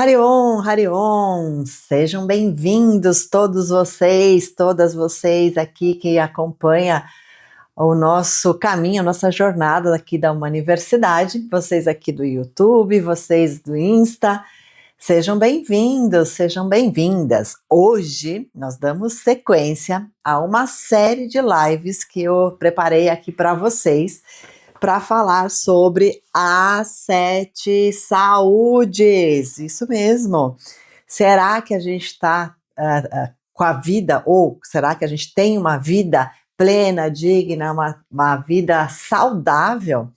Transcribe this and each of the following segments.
Harion, Harion, sejam bem-vindos todos vocês, todas vocês aqui que acompanham o nosso caminho, a nossa jornada aqui da Humaniversidade, vocês aqui do YouTube, vocês do Insta, sejam bem-vindos, sejam bem-vindas. Hoje nós damos sequência a uma série de lives que eu preparei aqui para vocês, para falar sobre as 7 saúdes. Isso mesmo. Será que a gente está com a vida, ou será que a gente tem uma vida plena, digna, uma vida saudável?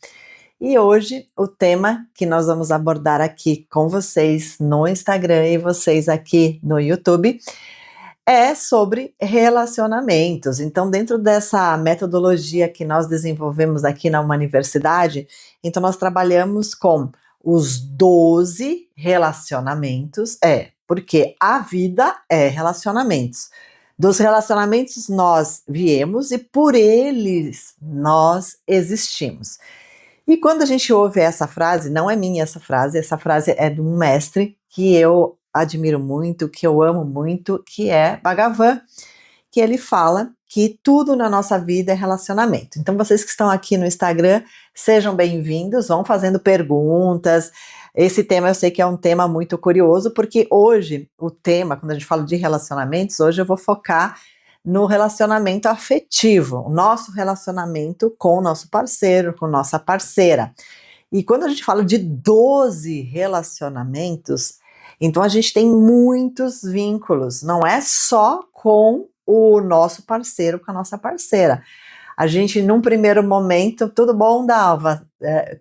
E hoje o tema que nós vamos abordar aqui com vocês no Instagram e vocês aqui no YouTube é sobre relacionamentos. Então, dentro dessa metodologia que nós desenvolvemos aqui na Humaniversidade, então nós trabalhamos com os 12 relacionamentos, porque a vida é relacionamentos. Dos relacionamentos nós viemos e por eles nós existimos. E quando a gente ouve essa frase, não é minha essa frase é de um mestre que eu admiro muito, que eu amo muito, que é Bhagavan, que ele fala que tudo na nossa vida é relacionamento. Então vocês que estão aqui no Instagram, sejam bem-vindos, vão fazendo perguntas. Esse tema eu sei que é um tema muito curioso, porque hoje o tema, quando a gente fala de relacionamentos, hoje eu vou focar no relacionamento afetivo, o nosso relacionamento com o nosso parceiro, com nossa parceira. E quando a gente fala de 12 relacionamentos, então a gente tem muitos vínculos, não é só com o nosso parceiro, com a nossa parceira. A gente, num primeiro momento, tudo bom, Dalva?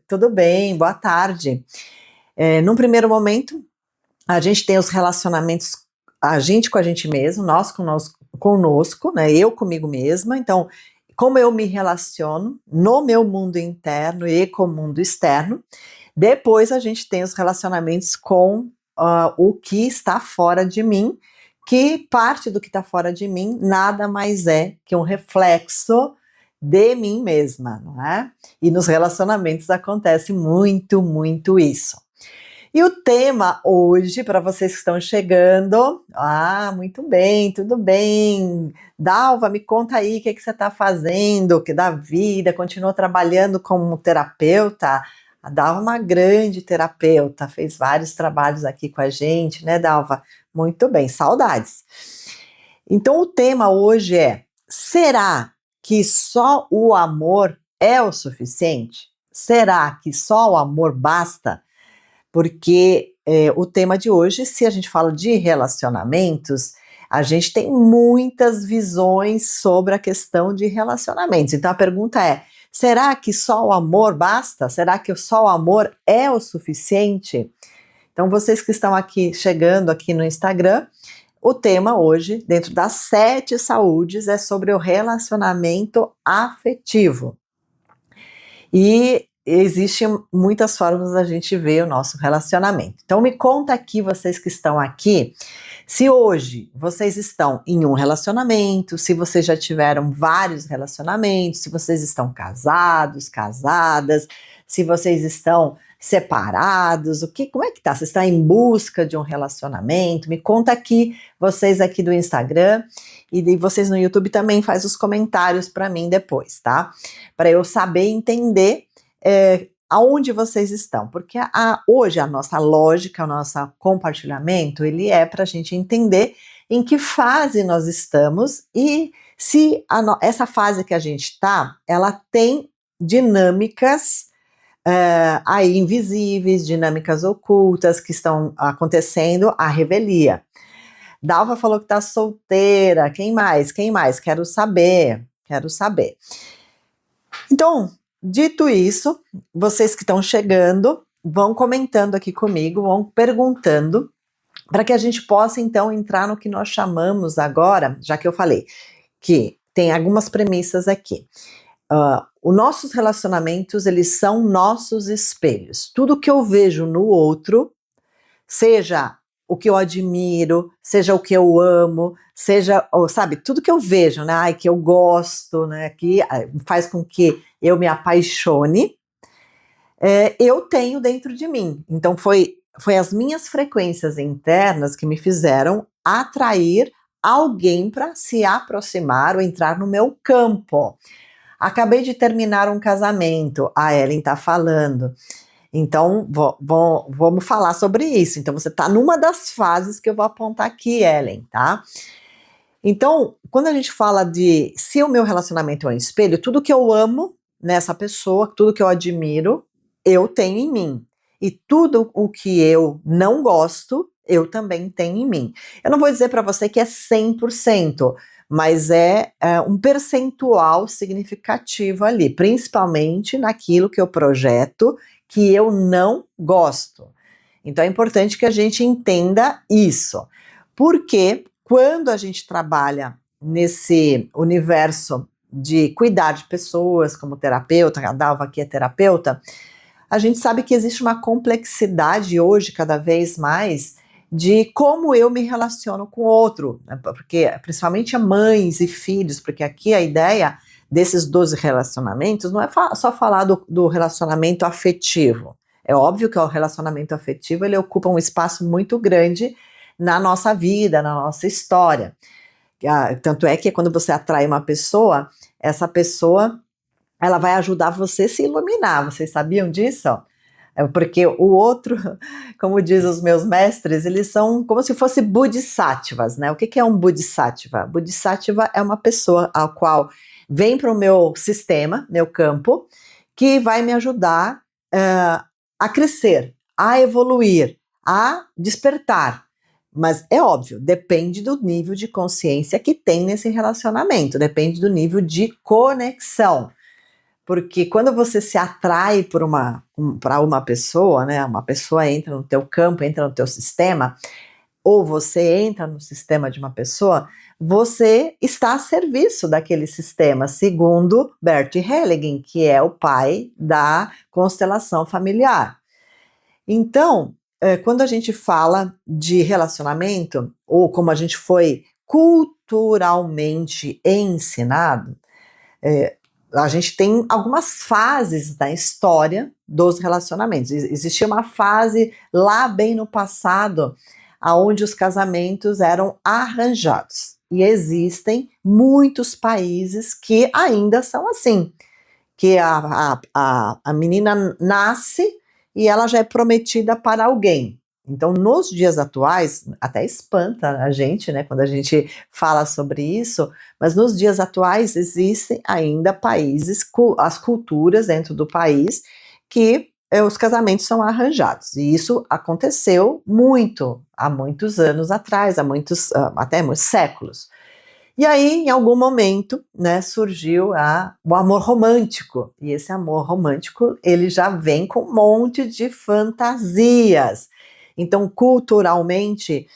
Tudo bem, boa tarde. Num primeiro momento, a gente tem os relacionamentos, a gente com a gente mesmo, nós conosco, né? Eu comigo mesma. Então, como eu me relaciono no meu mundo interno e com o mundo externo. Depois a gente tem os relacionamentos com o que está fora de mim, que parte do que está fora de mim nada mais é que um reflexo de mim mesma, não é? E nos relacionamentos acontece muito, muito isso. E o tema hoje, para vocês que estão chegando, muito bem, tudo bem. Dalva, me conta aí o que você está fazendo, que da vida, continua trabalhando como terapeuta? A Dalva é uma grande terapeuta, fez vários trabalhos aqui com a gente, né, Dalva? Muito bem, saudades. Então o tema hoje é: será que só o amor é o suficiente? Será que só o amor basta? Porque o tema de hoje, se a gente fala de relacionamentos, a gente tem muitas visões sobre a questão de relacionamentos. Então a pergunta é: será que só o amor basta? Será que só o amor é o suficiente? Então vocês que estão aqui, chegando aqui no Instagram, o tema hoje, dentro das 7 saúdes, é sobre o relacionamento afetivo. E existem muitas formas da gente ver o nosso relacionamento. Então me conta aqui, vocês que estão aqui, se hoje vocês estão em um relacionamento, se vocês já tiveram vários relacionamentos, se vocês estão casados, casadas, se vocês estão separados, como é que tá? Você está em busca de um relacionamento? Me conta aqui, vocês aqui do Instagram, e vocês no YouTube também faz os comentários para mim depois, tá? Para eu saber entender aonde vocês estão, porque hoje a nossa lógica, o nosso compartilhamento, ele é para a gente entender em que fase nós estamos e se essa fase que a gente está, ela tem dinâmicas aí invisíveis, dinâmicas ocultas que estão acontecendo à revelia. Dalva falou que está solteira, quem mais? Quero saber. Então, dito isso, vocês que estão chegando, vão comentando aqui comigo, vão perguntando, para que a gente possa então entrar no que nós chamamos agora, já que eu falei, que tem algumas premissas aqui. Os nossos relacionamentos, eles são nossos espelhos. Tudo que eu vejo no outro, seja o que eu admiro, seja o que eu amo, seja, sabe, tudo que eu vejo, né, que eu gosto, né, que faz com que eu me apaixone, eu tenho dentro de mim. Então foi foi as minhas frequências internas que me fizeram atrair alguém para se aproximar ou entrar no meu campo. Acabei de terminar um casamento, a Ellen está falando. Então, vamos falar sobre isso. Então, você está numa das fases que eu vou apontar aqui, Ellen, tá? Então, quando a gente fala de se o meu relacionamento é um espelho, tudo que eu amo nessa pessoa, tudo que eu admiro, eu tenho em mim. E tudo o que eu não gosto, eu também tenho em mim. Eu não vou dizer para você que é 100%, mas é um percentual significativo ali, principalmente naquilo que eu projeto que eu não gosto. Então é importante que a gente entenda isso. Porque quando a gente trabalha nesse universo de cuidar de pessoas como terapeuta, a Dalva aqui é terapeuta, a gente sabe que existe uma complexidade hoje, cada vez mais, de como eu me relaciono com o outro, né? Porque principalmente mães e filhos, porque aqui a ideia desses 12 relacionamentos não é só falar do relacionamento afetivo. É óbvio que o relacionamento afetivo ele ocupa um espaço muito grande na nossa vida, na nossa história. Tanto é que quando você atrai uma pessoa, essa pessoa ela vai ajudar você a se iluminar. Vocês sabiam disso? Porque o outro, como diz os meus mestres, eles são como se fossem bodhisattvas, né? O que é um bodhisattva? Bodhisattva é uma pessoa a qual vem para o meu sistema, meu campo, que vai me ajudar a crescer, a evoluir, a despertar. Mas é óbvio, depende do nível de consciência que tem nesse relacionamento, depende do nível de conexão. Porque quando você se atrai para uma pessoa, né, uma pessoa entra no teu campo, entra no teu sistema, ou você entra no sistema de uma pessoa, você está a serviço daquele sistema, segundo Bert Hellinger, que é o pai da constelação familiar. Então, quando a gente fala de relacionamento, ou como a gente foi culturalmente ensinado, a gente tem algumas fases da história dos relacionamentos. Existia uma fase lá bem no passado, onde os casamentos eram arranjados. E existem muitos países que ainda são assim, que a menina nasce e ela já é prometida para alguém. Então, nos dias atuais, até espanta a gente, né, quando a gente fala sobre isso, mas nos dias atuais existem ainda países, as culturas dentro do país, que os casamentos são arranjados. E isso aconteceu muito, há muitos anos atrás, até muitos séculos. E aí, em algum momento, né, surgiu o amor romântico. E esse amor romântico, ele já vem com um monte de fantasias. Então, culturalmente,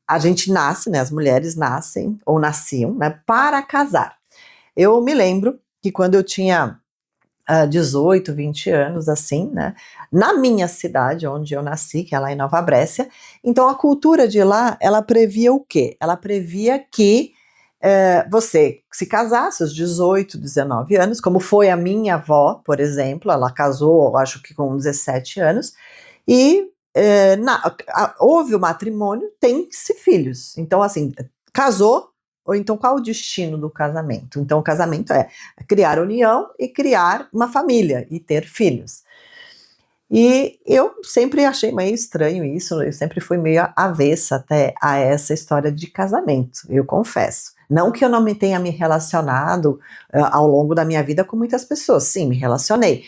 a gente nasce, né, as mulheres nascem, ou nasciam, né, para casar. Eu me lembro que quando eu tinha 18, 20 anos, assim, né, na minha cidade, onde eu nasci, que é lá em Nova Brécia, então a cultura de lá, ela previa o quê? Ela previa que você se casasse aos 18, 19 anos, como foi a minha avó, por exemplo, ela casou, acho que com 17 anos, e houve o matrimônio, tem-se filhos. Então, assim, casou, ou então qual o destino do casamento? Então, o casamento é criar união e criar uma família e ter filhos. E eu sempre achei meio estranho isso, eu sempre fui meio avessa até a essa história de casamento, eu confesso. Não que eu não tenha me relacionado ao longo da minha vida com muitas pessoas, sim, me relacionei.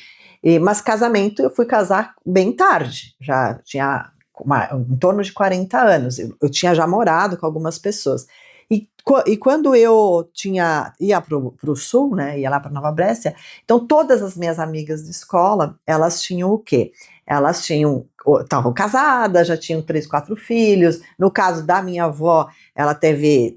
Mas casamento, eu fui casar bem tarde, já tinha em torno de 40 anos, eu tinha já morado com algumas pessoas. E quando eu ia para o sul, né, ia lá para Nova Brécia, então todas as minhas amigas de escola, elas tinham o quê? Elas estavam casadas, já tinham 3, 4 filhos. No caso da minha avó, ela teve,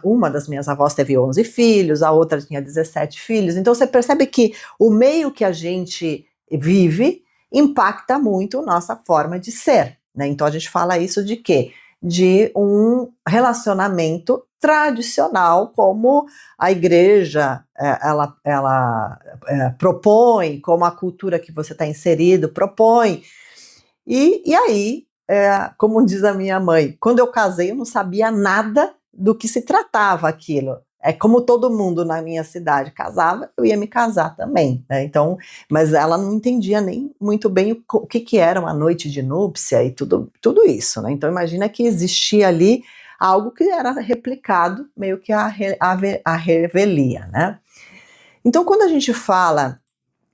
uma das minhas avós teve 11 filhos, a outra tinha 17 filhos. Então você percebe que o meio que a gente vive impacta muito nossa forma de ser, né? Então a gente fala isso de quê? De um relacionamento tradicional, como a igreja ela propõe, como a cultura que você está inserido propõe. E aí, como diz a minha mãe, quando eu casei eu não sabia nada do que se tratava aquilo. É como todo mundo na minha cidade casava, eu ia me casar também, né? Então, mas ela não entendia nem muito bem o que era uma noite de núpcia e tudo isso, né? Então imagina que existia ali algo que era replicado, meio que a revelia, né? Então quando a gente fala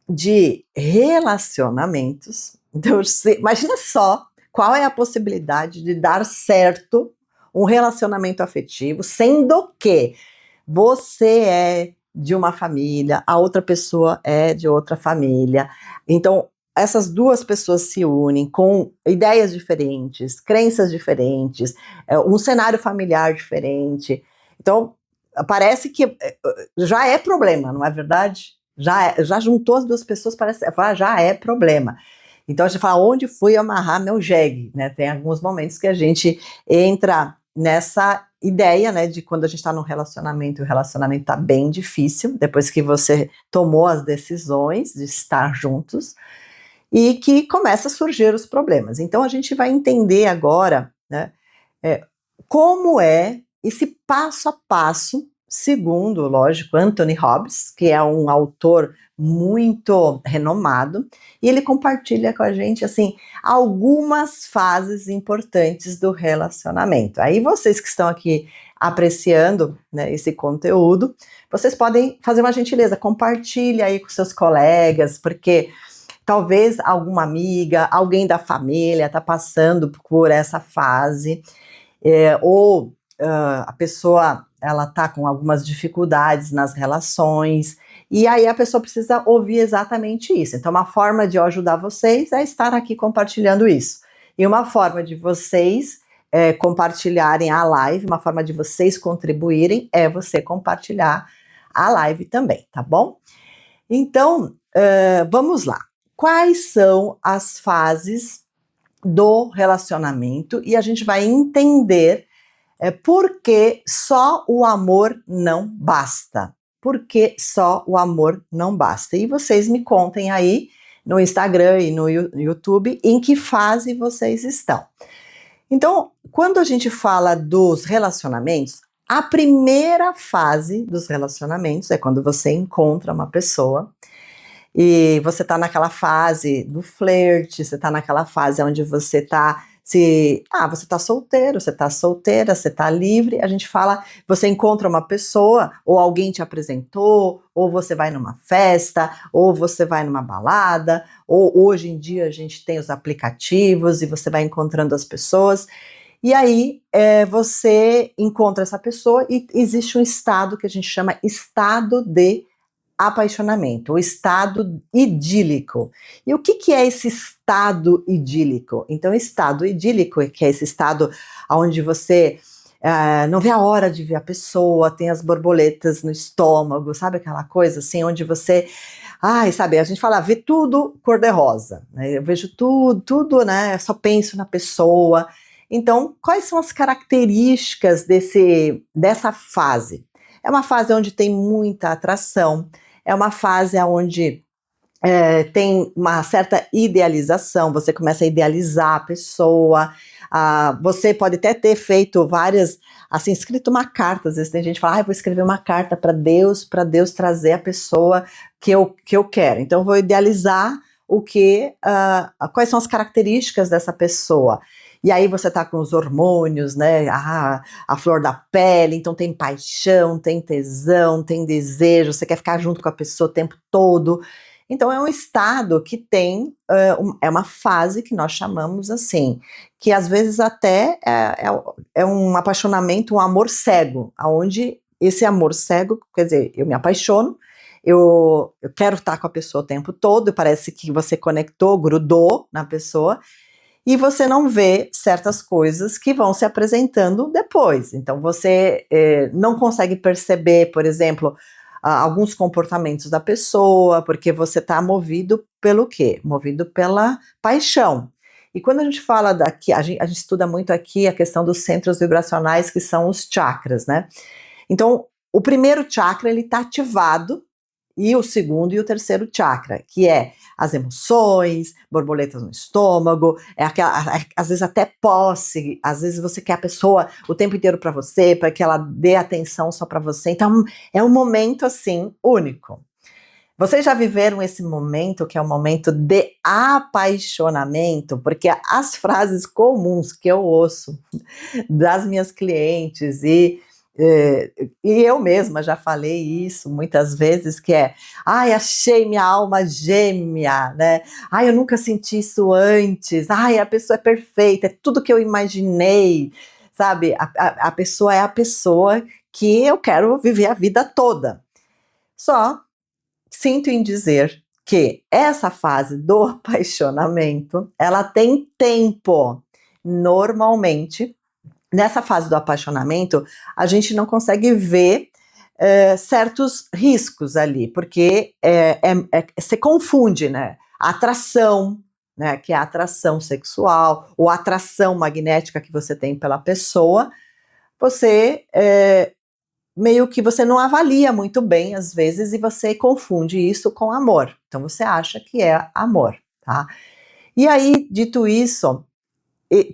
de relacionamentos, então, imagina só qual é a possibilidade de dar certo um relacionamento afetivo, sendo que você é de uma família, a outra pessoa é de outra família. Então, essas duas pessoas se unem com ideias diferentes, crenças diferentes, um cenário familiar diferente. Então, parece que já é problema, não é verdade? Já juntou as duas pessoas, parece, já é problema. Então a gente fala, onde fui amarrar meu jegue, né? Tem alguns momentos que a gente entra nessa ideia, né, de quando a gente está num relacionamento, o relacionamento está bem difícil, depois que você tomou as decisões de estar juntos, e que começa a surgir os problemas. Então a gente vai entender agora, né, como é esse passo a passo, segundo, lógico, Anthony Robbins, que é um autor muito renomado, e ele compartilha com a gente, assim, algumas fases importantes do relacionamento. Aí vocês que estão aqui apreciando, né, esse conteúdo, vocês podem fazer uma gentileza, compartilhe aí com seus colegas, porque talvez alguma amiga, alguém da família está passando por essa fase, ou a pessoa ela está com algumas dificuldades nas relações, e aí a pessoa precisa ouvir exatamente isso. Então, uma forma de eu ajudar vocês é estar aqui compartilhando isso. E uma forma de vocês compartilharem a live, uma forma de vocês contribuírem é você compartilhar a live também, tá bom? Então, vamos lá. Quais são as fases do relacionamento? E a gente vai entender por que só o amor não basta. Por que só o amor não basta? E vocês me contem aí no Instagram e no YouTube em que fase vocês estão. Então, quando a gente fala dos relacionamentos, a primeira fase dos relacionamentos é quando você encontra uma pessoa e você tá naquela fase do flerte, você tá naquela fase onde você tá você tá solteiro, você tá solteira, você tá livre, a gente fala, você encontra uma pessoa, ou alguém te apresentou, ou você vai numa festa, ou você vai numa balada, ou hoje em dia a gente tem os aplicativos e você vai encontrando as pessoas, e aí você encontra essa pessoa e existe um estado que a gente chama estado de apaixonamento, o estado idílico. E o que é esse estado idílico? Então, estado idílico, que é esse estado onde você não vê a hora de ver a pessoa, tem as borboletas no estômago, sabe aquela coisa assim, onde você, sabe, a gente fala, vê tudo cor-de-rosa, né? Eu vejo tudo, né, eu só penso na pessoa. Então, quais são as características dessa fase? É uma fase onde tem muita atração, é uma fase onde tem uma certa idealização, você começa a idealizar a pessoa, você pode até ter feito várias, assim, escrito uma carta, às vezes tem gente que fala, vou escrever uma carta para Deus trazer a pessoa que eu quero, então eu vou idealizar quais são as características dessa pessoa. E aí você tá com os hormônios, né, a flor da pele, então tem paixão, tem tesão, tem desejo, você quer ficar junto com a pessoa o tempo todo. Então é um estado que tem, é uma fase que nós chamamos assim, que às vezes até é um apaixonamento, um amor cego, onde esse amor cego, quer dizer, eu me apaixono, eu quero estar com a pessoa o tempo todo, parece que você conectou, grudou na pessoa, e você não vê certas coisas que vão se apresentando depois. Então você não consegue perceber, por exemplo, alguns comportamentos da pessoa, porque você está movido pelo quê? Movido pela paixão. E quando a gente fala daqui, a gente estuda muito aqui a questão dos centros vibracionais, que são os chakras, né? Então, o primeiro chakra, ele está ativado, e o segundo e o terceiro chakra, que é as emoções, borboletas no estômago, às vezes até posse, às vezes você quer a pessoa o tempo inteiro para você, para que ela dê atenção só para você. Então é um momento assim único. Vocês já viveram esse momento que é o momento de apaixonamento? Porque as frases comuns que eu ouço das minhas clientes e eu mesma já falei isso muitas vezes, que é, ai, achei minha alma gêmea, né? Ai, eu nunca senti isso antes. Ai, a pessoa é perfeita, é tudo que eu imaginei, sabe? A pessoa é a pessoa que eu quero viver a vida toda. Só sinto em dizer que essa fase do apaixonamento, ela tem tempo. Normalmente, nessa fase do apaixonamento, a gente não consegue ver certos riscos ali, porque se confunde, né? A atração, né? Que é a atração sexual, ou a atração magnética que você tem pela pessoa, você meio que você não avalia muito bem, às vezes, e você confunde isso com amor. Então, você acha que é amor, tá? E aí, dito isso,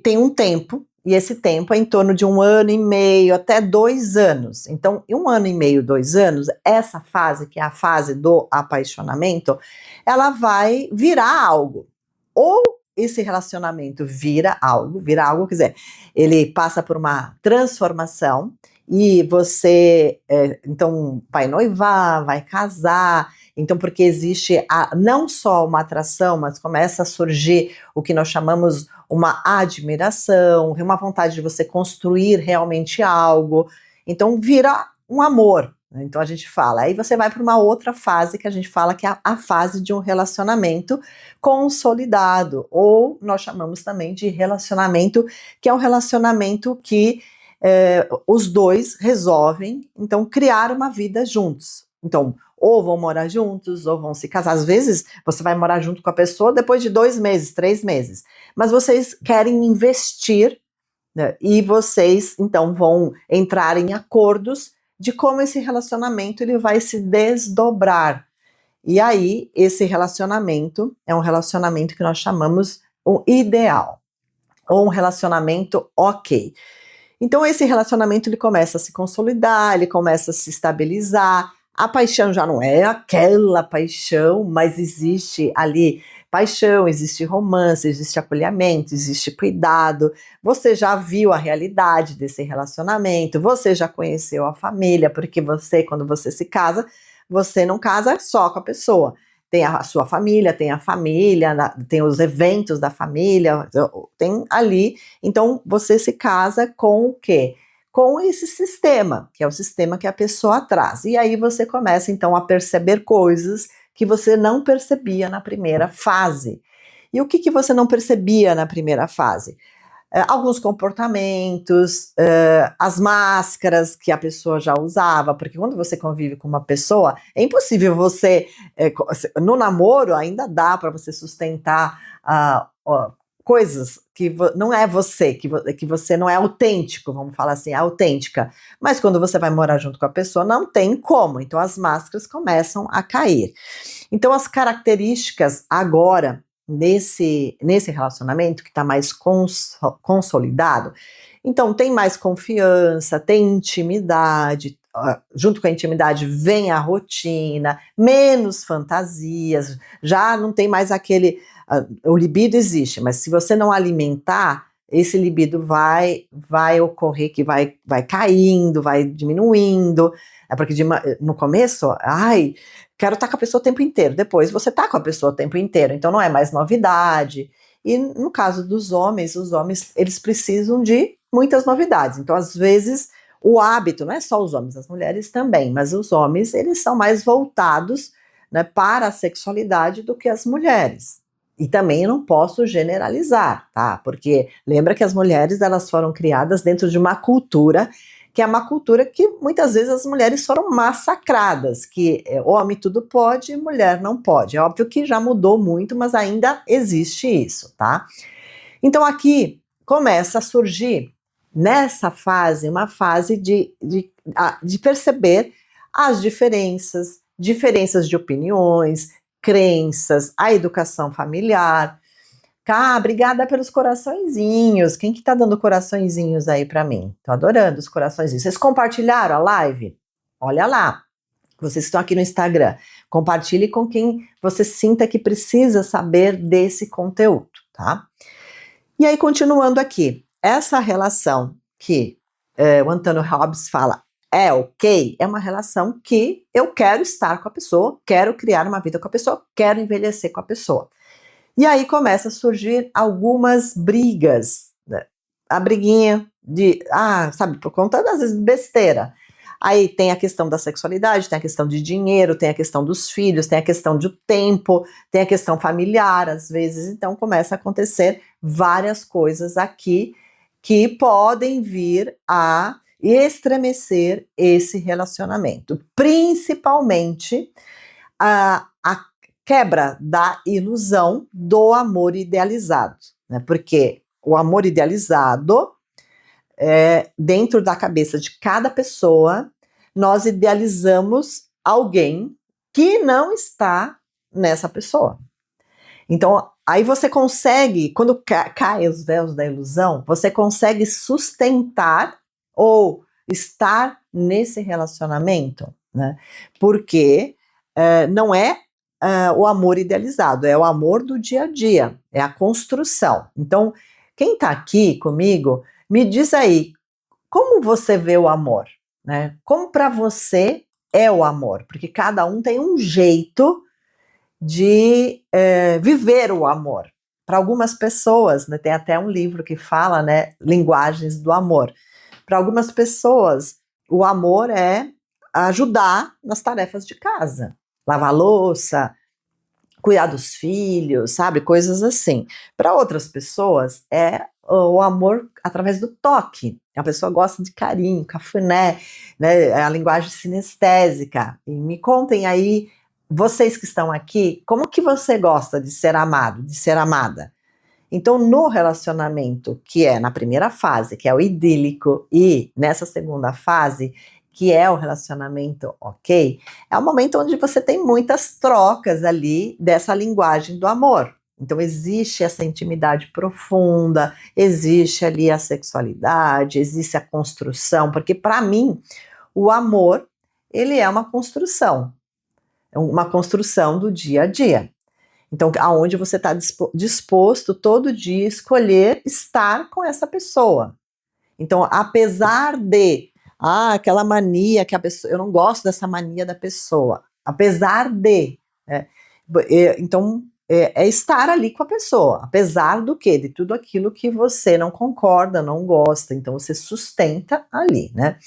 tem um tempo, e esse tempo é em torno de 1 ano e meio até 2 anos. Então, em 1 ano e meio, 2 anos, essa fase, que é a fase do apaixonamento, ela vai virar algo. Ou esse relacionamento vira algo, quer dizer, ele passa por uma transformação, e você, então, vai noivar, vai casar, então, porque existe não só uma atração, mas começa a surgir o que nós chamamos uma admiração, uma vontade de você construir realmente algo, então vira um amor, né? Então a gente fala, aí você vai para uma outra fase que a gente fala que é a fase de um relacionamento consolidado, ou nós chamamos também de relacionamento, que é um relacionamento que os dois resolvem, então, criar uma vida juntos. Então, ou vão morar juntos, ou vão se casar. Às vezes, você vai morar junto com a pessoa depois de 2 meses, 3 meses. Mas vocês querem investir, né, e vocês, então, vão entrar em acordos de como esse relacionamento ele vai se desdobrar. E aí, esse relacionamento é um relacionamento que nós chamamos o ideal, ou um relacionamento ok. Então esse relacionamento ele começa a se consolidar, ele começa a se estabilizar, a paixão já não é aquela paixão, mas existe ali paixão, existe romance, existe acolhimento, existe cuidado, você já viu a realidade desse relacionamento, você já conheceu a família, porque você, quando você se casa, você não casa só com a pessoa, tem a sua família, tem a família, tem os eventos da família, tem ali. Então, você se casa com o quê? Com esse sistema, que é o sistema que a pessoa traz. E aí você começa, então, a perceber coisas que você não percebia na primeira fase. E o que você não percebia na primeira fase? Alguns comportamentos, as máscaras que a pessoa já usava, porque quando você convive com uma pessoa, é impossível você, no namoro ainda dá para você sustentar coisas que não é você, que você não é autêntico, vamos falar assim, autêntica, mas quando você vai morar junto com a pessoa, não tem como, então as máscaras começam a cair. Então as características agora, nesse relacionamento que está mais consolidado, então tem mais confiança, tem intimidade, junto com a intimidade vem a rotina, menos fantasias, já não tem mais aquele, o libido existe, mas se você não alimentar, esse libido vai ocorrer que vai caindo, vai diminuindo, porque no começo, ai, quero estar com a pessoa o tempo inteiro, depois você está com a pessoa o tempo inteiro, então não é mais novidade. E no caso dos homens, os homens, eles precisam de muitas novidades, então às vezes o hábito, não é só os homens, as mulheres também, mas os homens, eles são mais voltados, né, para a sexualidade do que as mulheres. E também eu não posso generalizar, tá? Porque lembra que as mulheres, elas foram criadas dentro de uma cultura que é uma cultura que muitas vezes as mulheres foram massacradas, que homem tudo pode, mulher não pode. É óbvio que já mudou muito, mas ainda existe isso, tá? Então aqui começa a surgir, nessa fase, uma fase de perceber as diferenças, diferenças de opiniões, crenças, a educação familiar. Obrigada pelos coraçõezinhos. Quem que tá dando coraçõezinhos aí para mim? Tô adorando os coraçõezinhos. Vocês compartilharam a live? Olha lá. Vocês que estão aqui no Instagram. Compartilhe com quem você sinta que precisa saber desse conteúdo, tá? E aí, continuando aqui. Essa relação que o Antônio Robbins fala é ok, é uma relação que eu quero estar com a pessoa, quero criar uma vida com a pessoa, quero envelhecer com a pessoa. E aí começa a surgir algumas brigas, né? A briguinha de, sabe, por conta das vezes besteira. Aí tem a questão da sexualidade, tem a questão de dinheiro, tem a questão dos filhos, tem a questão do tempo, tem a questão familiar, às vezes. Então começa a acontecer várias coisas aqui que podem vir a estremecer esse relacionamento. Principalmente a quebra da ilusão do amor idealizado, né? Porque o amor idealizado, dentro da cabeça de cada pessoa, nós idealizamos alguém que não está nessa pessoa. Então, aí você consegue, quando caem os véus da ilusão, você consegue sustentar ou estar nesse relacionamento, né? Porque não é o amor idealizado, é o amor do dia a dia, é a construção. Então, quem está aqui comigo, me diz aí, como você vê o amor, né? Como para você é o amor? Porque cada um tem um jeito de viver o amor. Para algumas pessoas, né, tem até um livro que fala, né, linguagens do amor. Para algumas pessoas, o amor é ajudar nas tarefas de casa, lavar louça, cuidar dos filhos, sabe? Coisas assim. Para outras pessoas, é o amor através do toque. A pessoa gosta de carinho, cafuné, né? É a linguagem sinestésica. E me contem aí, vocês que estão aqui, como que você gosta de ser amado, de ser amada? Então, no relacionamento, que é na primeira fase, que é o idílico, e nessa segunda fase, que é o relacionamento ok, é o momento onde você tem muitas trocas ali dessa linguagem do amor. Então existe essa intimidade profunda, existe ali a sexualidade, existe a construção, porque para mim o amor, ele é uma construção do dia a dia. Então, aonde você está disposto todo dia a escolher estar com essa pessoa. Então, apesar de aquela mania que a pessoa, eu não gosto dessa mania da pessoa, apesar de, então estar ali com a pessoa, apesar do quê? De tudo aquilo que você não concorda, não gosta, então você sustenta ali, né?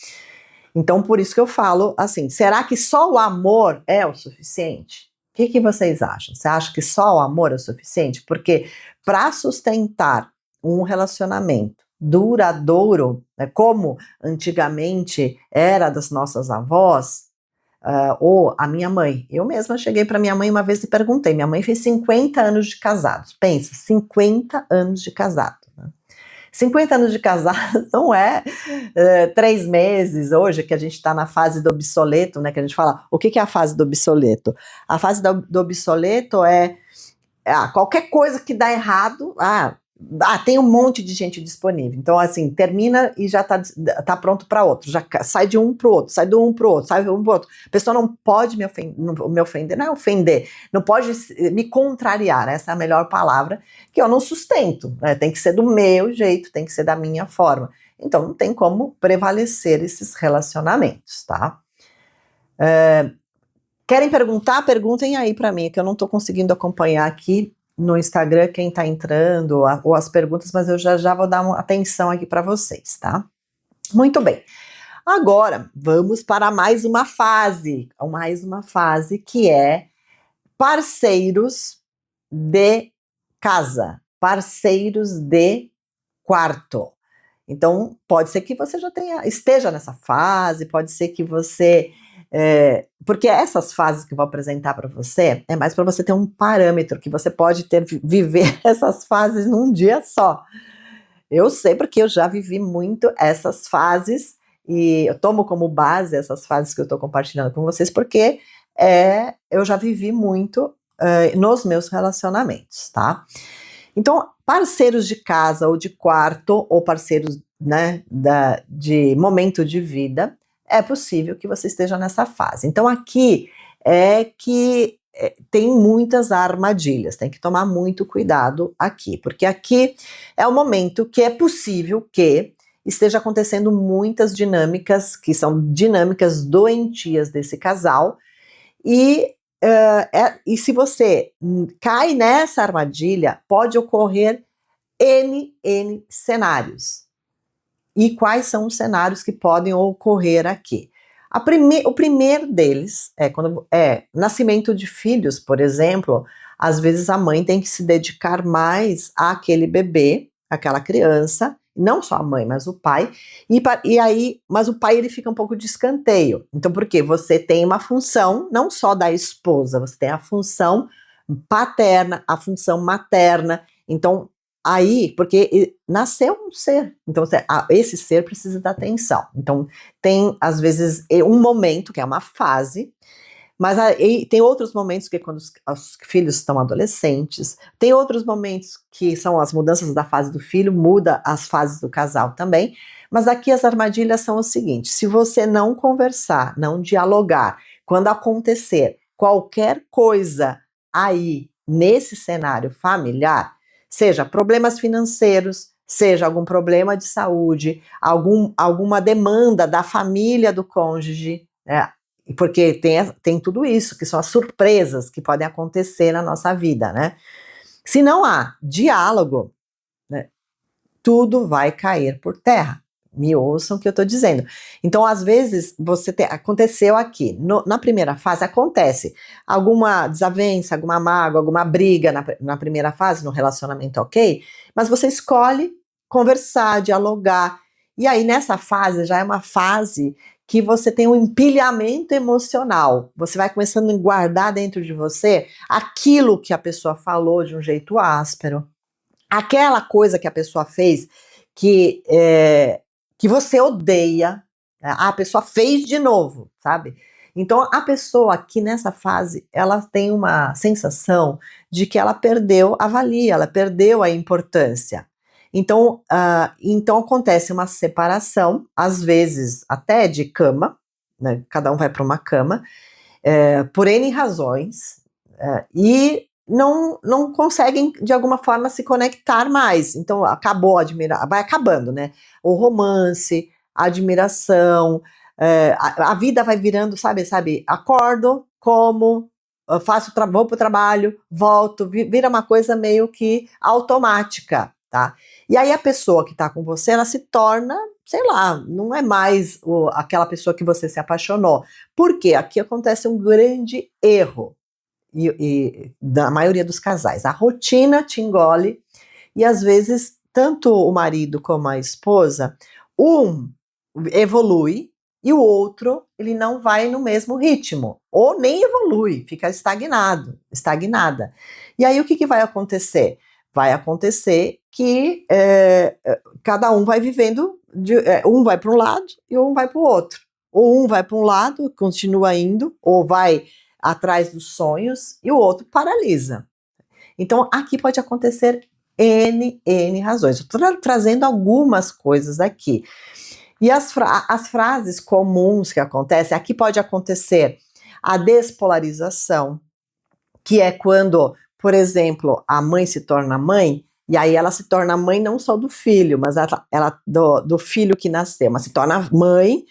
Então por isso que eu falo assim, será que só o amor é o suficiente? O que vocês acham? Você acha que só o amor é o suficiente? Porque para sustentar um relacionamento duradouro, né, como antigamente era das nossas avós, ou a minha mãe. Eu mesma cheguei para minha mãe uma vez e perguntei, minha mãe fez 50 anos de casados, pensa, 50 anos de casado. Né? 50 anos de casado não é 3 meses, hoje que a gente está na fase do obsoleto, né, que a gente fala, o que é a fase do obsoleto? A fase do obsoleto é qualquer coisa que dá errado, tem um monte de gente disponível. Então, assim, termina e já tá pronto para outro. Já sai de um pro outro, sai do um pro outro, sai do um pro outro. A pessoa não pode me ofender, não é ofender, não pode me contrariar, essa é a melhor palavra, que eu não sustento, né? Tem que ser do meu jeito, tem que ser da minha forma. Então, não tem como prevalecer esses relacionamentos, tá? Querem perguntar? Perguntem aí para mim, que eu não estou conseguindo acompanhar aqui no Instagram quem está entrando ou as perguntas, mas eu já vou dar uma atenção aqui para vocês, tá? Muito bem. Agora, vamos para mais uma fase que é parceiros de casa, parceiros de quarto. Então, pode ser que você já esteja nessa fase, pode ser que você... porque essas fases que eu vou apresentar para você é mais para você ter um parâmetro que você pode viver essas fases num dia só. Eu sei porque eu já vivi muito essas fases e eu tomo como base essas fases que eu estou compartilhando com vocês porque eu já vivi muito nos meus relacionamentos, tá? Então, parceiros de casa ou de quarto, ou parceiros, né, de momento de vida, é possível que você esteja nessa fase. Então, aqui é que tem muitas armadilhas, tem que tomar muito cuidado aqui, porque aqui é o momento que é possível que esteja acontecendo muitas dinâmicas, que são dinâmicas doentias desse casal, e se você cai nessa armadilha, pode ocorrer N cenários. E quais são os cenários que podem ocorrer aqui? O primeiro deles é quando nascimento de filhos, por exemplo. Às vezes a mãe tem que se dedicar mais àquele bebê, àquela criança, não só a mãe, mas o pai, mas o pai ele fica um pouco de escanteio. Então, por quê? Você tem uma função não só da esposa, você tem a função paterna, a função materna. Então, aí, porque nasceu um ser, então esse ser precisa da atenção. Então, tem às vezes um momento, que é uma fase, mas aí tem outros momentos que é quando os filhos estão adolescentes, tem outros momentos que são as mudanças da fase do filho, muda as fases do casal também, mas aqui as armadilhas são o seguinte: se você não conversar, não dialogar, quando acontecer qualquer coisa aí nesse cenário familiar, seja problemas financeiros, seja algum problema de saúde, alguma demanda da família do cônjuge, né? Porque tem tudo isso, que são as surpresas que podem acontecer na nossa vida, né? Se não há diálogo, né, tudo vai cair por terra. Me ouçam o que eu estou dizendo. Então, às vezes, aconteceu aqui, na primeira fase, acontece alguma desavença, alguma mágoa, alguma briga na primeira fase, no relacionamento, ok? Mas você escolhe conversar, dialogar, e aí nessa fase já é uma fase que você tem um empilhamento emocional. Você vai começando a guardar dentro de você aquilo que a pessoa falou de um jeito áspero, aquela coisa que a pessoa fez que você odeia, a pessoa fez de novo, sabe? Então a pessoa aqui nessa fase, ela tem uma sensação de que ela perdeu a valia, ela perdeu a importância. Então acontece uma separação, às vezes até de cama, né? Cada um vai para uma cama, por N razões, e não conseguem, de alguma forma, se conectar mais. Então, acabou a admiração, vai acabando, né? O romance, a admiração, a vida vai virando, sabe, acordo, como, vou pro trabalho, volto, vira uma coisa meio que automática, tá? E aí a pessoa que tá com você, ela se torna, sei lá, não é mais aquela pessoa que você se apaixonou. Por quê? Aqui acontece um grande erro. E da maioria dos casais, a rotina te engole, e às vezes tanto o marido como a esposa, um evolui e o outro ele não vai no mesmo ritmo, ou nem evolui, fica estagnada. E aí o que vai acontecer? Vai acontecer que cada um vai vivendo, um vai para um lado e um vai para o outro. Ou um vai para um lado, continua indo, ou vai atrás dos sonhos, e o outro paralisa. Então, aqui pode acontecer N razões. Estou trazendo algumas coisas aqui. E as frases comuns que acontecem, aqui pode acontecer a despolarização, que é quando, por exemplo, a mãe se torna mãe, e aí ela se torna mãe não só do filho, mas do filho que nasceu, mas se torna mãe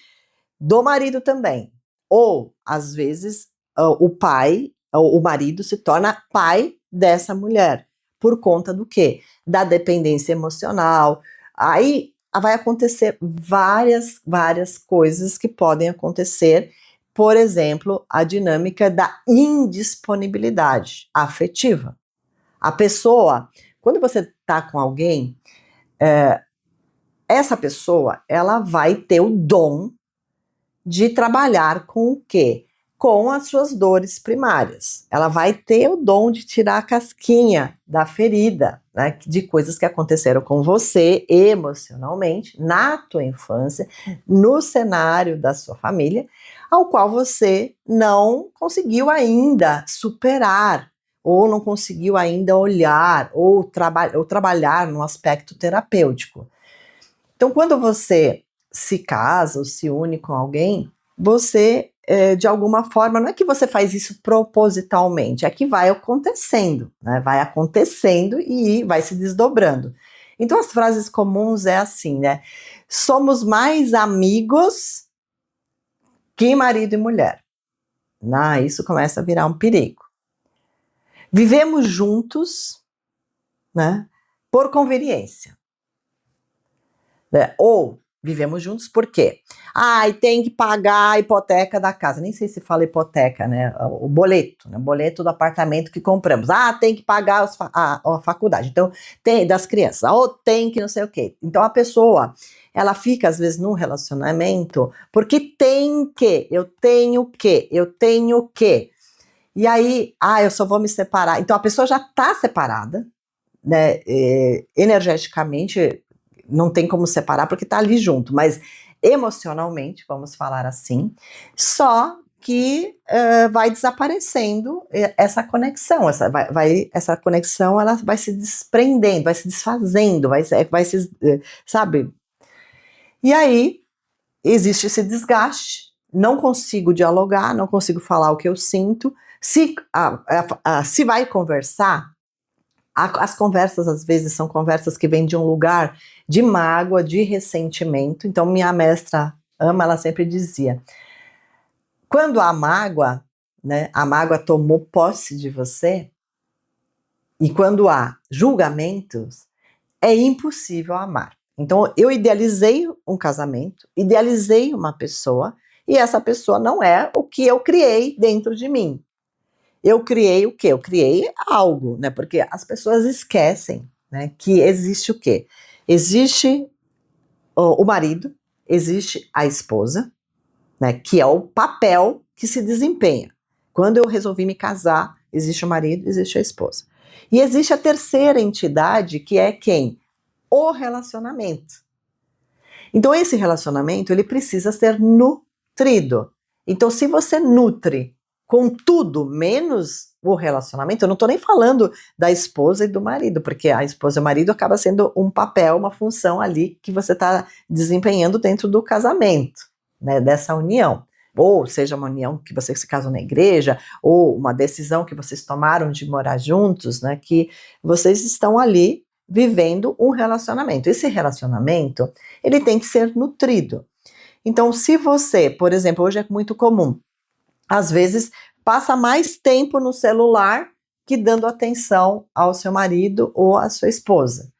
do marido também. Ou, às vezes, o marido se torna pai dessa mulher. Por conta do quê? Da dependência emocional. Aí vai acontecer várias coisas que podem acontecer. Por exemplo, a dinâmica da indisponibilidade afetiva. A pessoa, quando você está com alguém, essa pessoa, ela vai ter o dom de trabalhar com o quê? Com as suas dores primárias. Ela vai ter o dom de tirar a casquinha da ferida, né, de coisas que aconteceram com você emocionalmente, na tua infância, no cenário da sua família. ao qual você não conseguiu ainda superar, ou não conseguiu ainda olhar, ou trabalhar no aspecto terapêutico. Então, quando você se casa ou se une com alguém, você, de alguma forma, não é que você faz isso propositalmente, é que vai acontecendo, né? Vai acontecendo e vai se desdobrando. Então, as frases comuns é assim, né? Somos mais amigos que marido e mulher. Isso começa a virar um perigo. Vivemos juntos, né? Por conveniência. Né? Ou vivemos juntos por quê? E tem que pagar a hipoteca da casa. Nem sei se fala hipoteca, né? O boleto, né? O boleto do apartamento que compramos. Tem que pagar a faculdade. Então, tem das crianças. Ou tem que não sei o quê. Então, a pessoa, ela fica, às vezes, num relacionamento porque tem que, eu tenho que. E aí, eu só vou me separar. Então, a pessoa já está separada, né? Energeticamente, não tem como separar porque está ali junto, mas emocionalmente, vamos falar assim, só que vai desaparecendo essa conexão, essa conexão ela vai se desprendendo, vai se desfazendo, vai se, sabe? E aí existe esse desgaste, não consigo dialogar, não consigo falar o que eu sinto, se vai conversar, as conversas às vezes são conversas que vêm de um lugar de mágoa, de ressentimento. Então minha mestra Ama, ela sempre dizia, quando há mágoa, né, a mágoa tomou posse de você, e quando há julgamentos, é impossível amar. Então eu idealizei um casamento, idealizei uma pessoa, e essa pessoa não é o que eu criei dentro de mim. Eu criei o quê? Eu criei algo, né? Porque as pessoas esquecem, né, que existe o quê? Existe o marido, existe a esposa, né, que é o papel que se desempenha. Quando eu resolvi me casar, existe o marido, existe a esposa. E existe a terceira entidade, que é quem? O relacionamento. Então esse relacionamento, ele precisa ser nutrido. Então se você nutre com tudo menos o relacionamento, eu não estou nem falando da esposa e do marido, porque a esposa e o marido acaba sendo um papel, uma função ali que você está desempenhando dentro do casamento, né, dessa união. Ou seja, uma união que vocês se casam na igreja, ou uma decisão que vocês tomaram de morar juntos, né, que vocês estão ali vivendo um relacionamento. Esse relacionamento, ele tem que ser nutrido. Então, se você, por exemplo, hoje é muito comum, às vezes passa mais tempo no celular que dando atenção ao seu marido ou à sua esposa.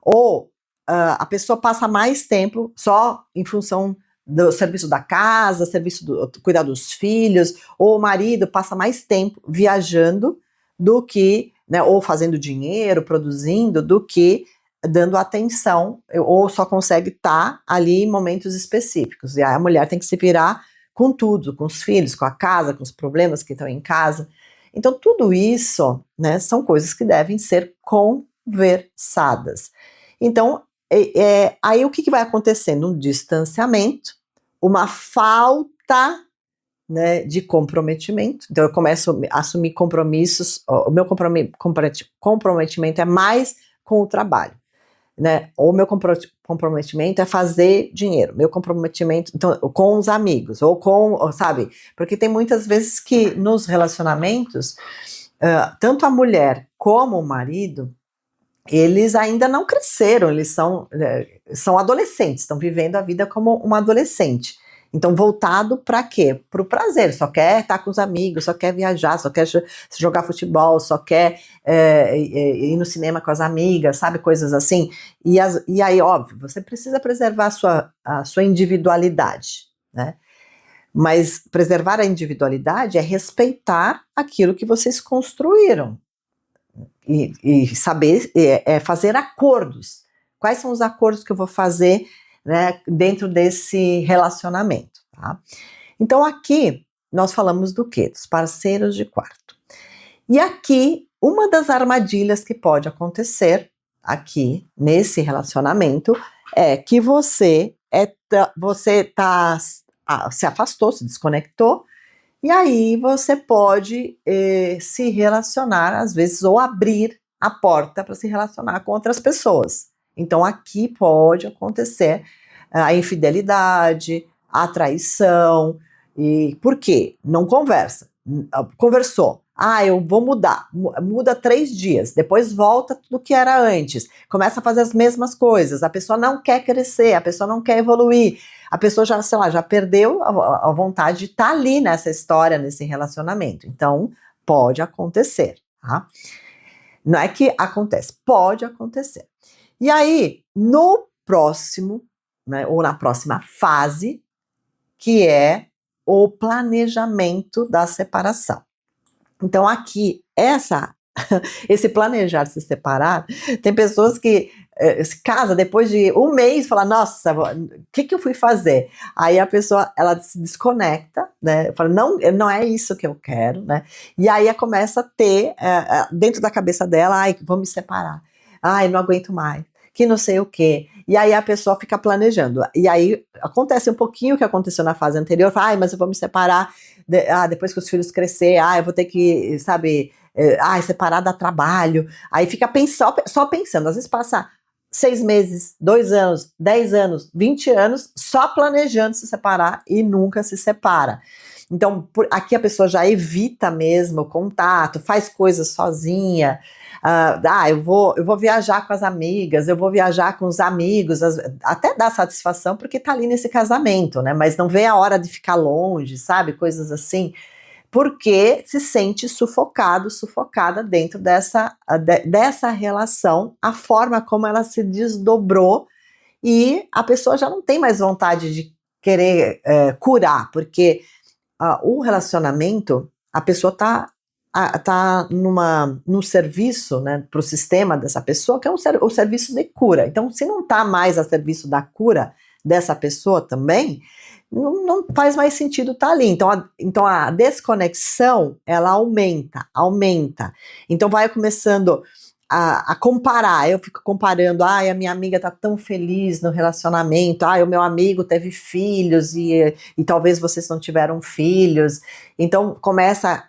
Ou a pessoa passa mais tempo só em função do serviço da casa, serviço do cuidar dos filhos, ou o marido passa mais tempo viajando do que, né, ou fazendo dinheiro, produzindo, do que dando atenção, ou só consegue estar ali em momentos específicos. E aí a mulher tem que se virar com tudo, com os filhos, com a casa, com os problemas que estão em casa. Então tudo isso, né, são coisas que devem ser conversadas. Então, aí o que vai acontecendo? Um distanciamento, uma falta, né, de comprometimento. Então eu começo a assumir compromissos, o meu comprometimento é mais com o trabalho, né? O meu comprometimento é fazer dinheiro, meu comprometimento então, com os amigos, ou com, sabe? Porque tem muitas vezes que nos relacionamentos, tanto a mulher como o marido, eles ainda não cresceram, eles são adolescentes, estão vivendo a vida como uma adolescente. Então, voltado para quê? Para o prazer, só quer estar com os amigos, só quer viajar, só quer jogar futebol, só quer ir no cinema com as amigas, sabe? Coisas assim. E aí, óbvio, você precisa preservar a sua individualidade, né? Mas preservar a individualidade é respeitar aquilo que vocês construíram. E saber fazer acordos. Quais são os acordos que eu vou fazer, né, dentro desse relacionamento, tá? Então aqui nós falamos do quê? Dos parceiros de quarto. E aqui, uma das armadilhas que pode acontecer aqui nesse relacionamento é que você tá se afastou, se desconectou, e aí você pode se relacionar, às vezes, ou abrir a porta para se relacionar com outras pessoas. Então aqui pode acontecer a infidelidade, a traição, e por quê? Não conversa. Conversou. Eu vou mudar. Muda 3 dias, depois volta tudo que era antes. Começa a fazer as mesmas coisas. A pessoa não quer crescer, a pessoa não quer evoluir. A pessoa já, sei lá, já perdeu a vontade de estar ali nessa história, nesse relacionamento. Então, pode acontecer, tá? Não é que acontece, pode acontecer. E aí, no próximo, né, ou na próxima fase, que é o planejamento da separação. Então, aqui, esse planejar se separar, tem pessoas que se casa depois de um mês, fala, nossa, o que eu fui fazer? Aí a pessoa, ela se desconecta, né, fala, não é isso que eu quero, né, e aí começa a ter, dentro da cabeça dela, vou me separar, não aguento mais, que não sei o quê, e aí a pessoa fica planejando, e aí acontece um pouquinho o que aconteceu na fase anterior, fala, mas eu vou me separar, depois que os filhos crescer, eu vou ter que, sabe, separar dá trabalho, aí fica só pensando, às vezes passa 6 meses, 2 anos, 10 anos, 20 anos, só planejando se separar e nunca se separa. Então, aqui a pessoa já evita mesmo o contato, faz coisas sozinha, eu vou viajar com as amigas, eu vou viajar com os amigos, até dá satisfação porque tá ali nesse casamento, né, mas não vê a hora de ficar longe, sabe, coisas assim, porque se sente sufocado, sufocada dentro dessa relação, a forma como ela se desdobrou, e a pessoa já não tem mais vontade de querer curar, porque o relacionamento, a pessoa tá num serviço, né, para o sistema dessa pessoa, que é o serviço de cura. Então, se não está mais a serviço da cura dessa pessoa também, não faz mais sentido estar ali. Então a desconexão, ela aumenta. Então vai começando a comparar, eu fico comparando, a minha amiga tá tão feliz no relacionamento, o meu amigo teve filhos e talvez vocês não tiveram filhos, então começa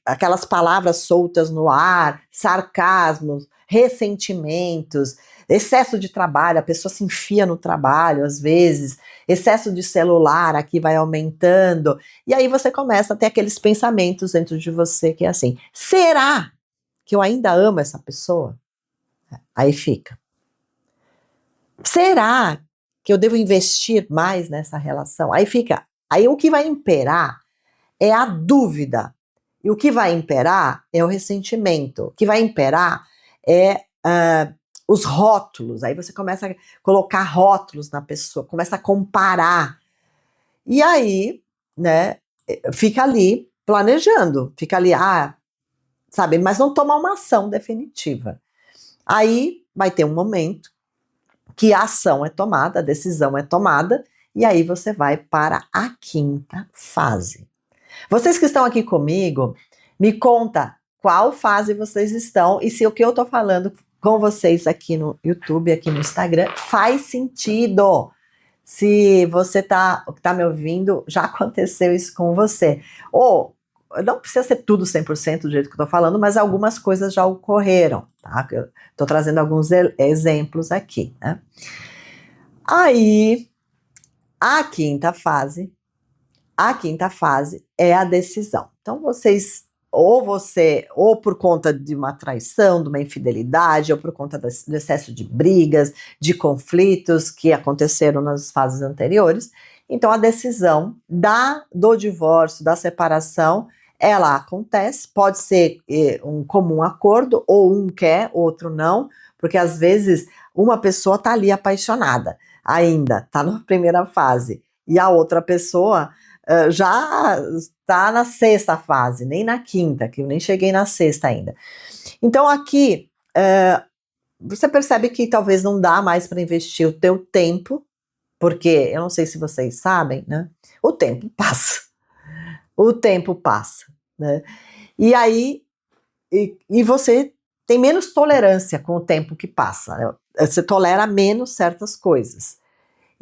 aquelas palavras soltas no ar, sarcasmos, ressentimentos, excesso de trabalho, a pessoa se enfia no trabalho às vezes, excesso de celular aqui vai aumentando, e aí você começa a ter aqueles pensamentos dentro de você que é assim, será que eu ainda amo essa pessoa? Aí fica. Será que eu devo investir mais nessa relação? Aí fica. Aí o que vai imperar é a dúvida. E o que vai imperar é o ressentimento. O que vai imperar é os rótulos. Aí você começa a colocar rótulos na pessoa, começa a comparar. E aí, né, fica ali planejando, fica ali, sabe, mas não toma uma ação definitiva. Aí vai ter um momento que a ação é tomada, a decisão é tomada, e aí você vai para a 5ª fase. Vocês que estão aqui comigo, me conta qual fase vocês estão e se o que eu tô falando com vocês aqui no YouTube, aqui no Instagram, faz sentido. Se você tá me ouvindo, já aconteceu isso com você. Ou, não precisa ser tudo 100% do jeito que eu tô falando, mas algumas coisas já ocorreram, tá? Eu tô trazendo alguns exemplos aqui, né? Aí, a quinta fase é a decisão. Então, ou por conta de uma traição, de uma infidelidade, ou por conta do excesso de brigas, de conflitos que aconteceram nas fases anteriores, então a decisão do divórcio, da separação, ela acontece, pode ser um comum acordo, ou um quer, outro não, porque às vezes uma pessoa está ali apaixonada, ainda, está na primeira fase, e a outra pessoa já está na 6ª fase, nem na 5ª, que eu nem cheguei na 6ª ainda. Então aqui, você percebe que talvez não dá mais para investir o teu tempo, porque, eu não sei se vocês sabem, né, o tempo passa, né, e aí, e você tem menos tolerância com o tempo que passa, né? Você tolera menos certas coisas.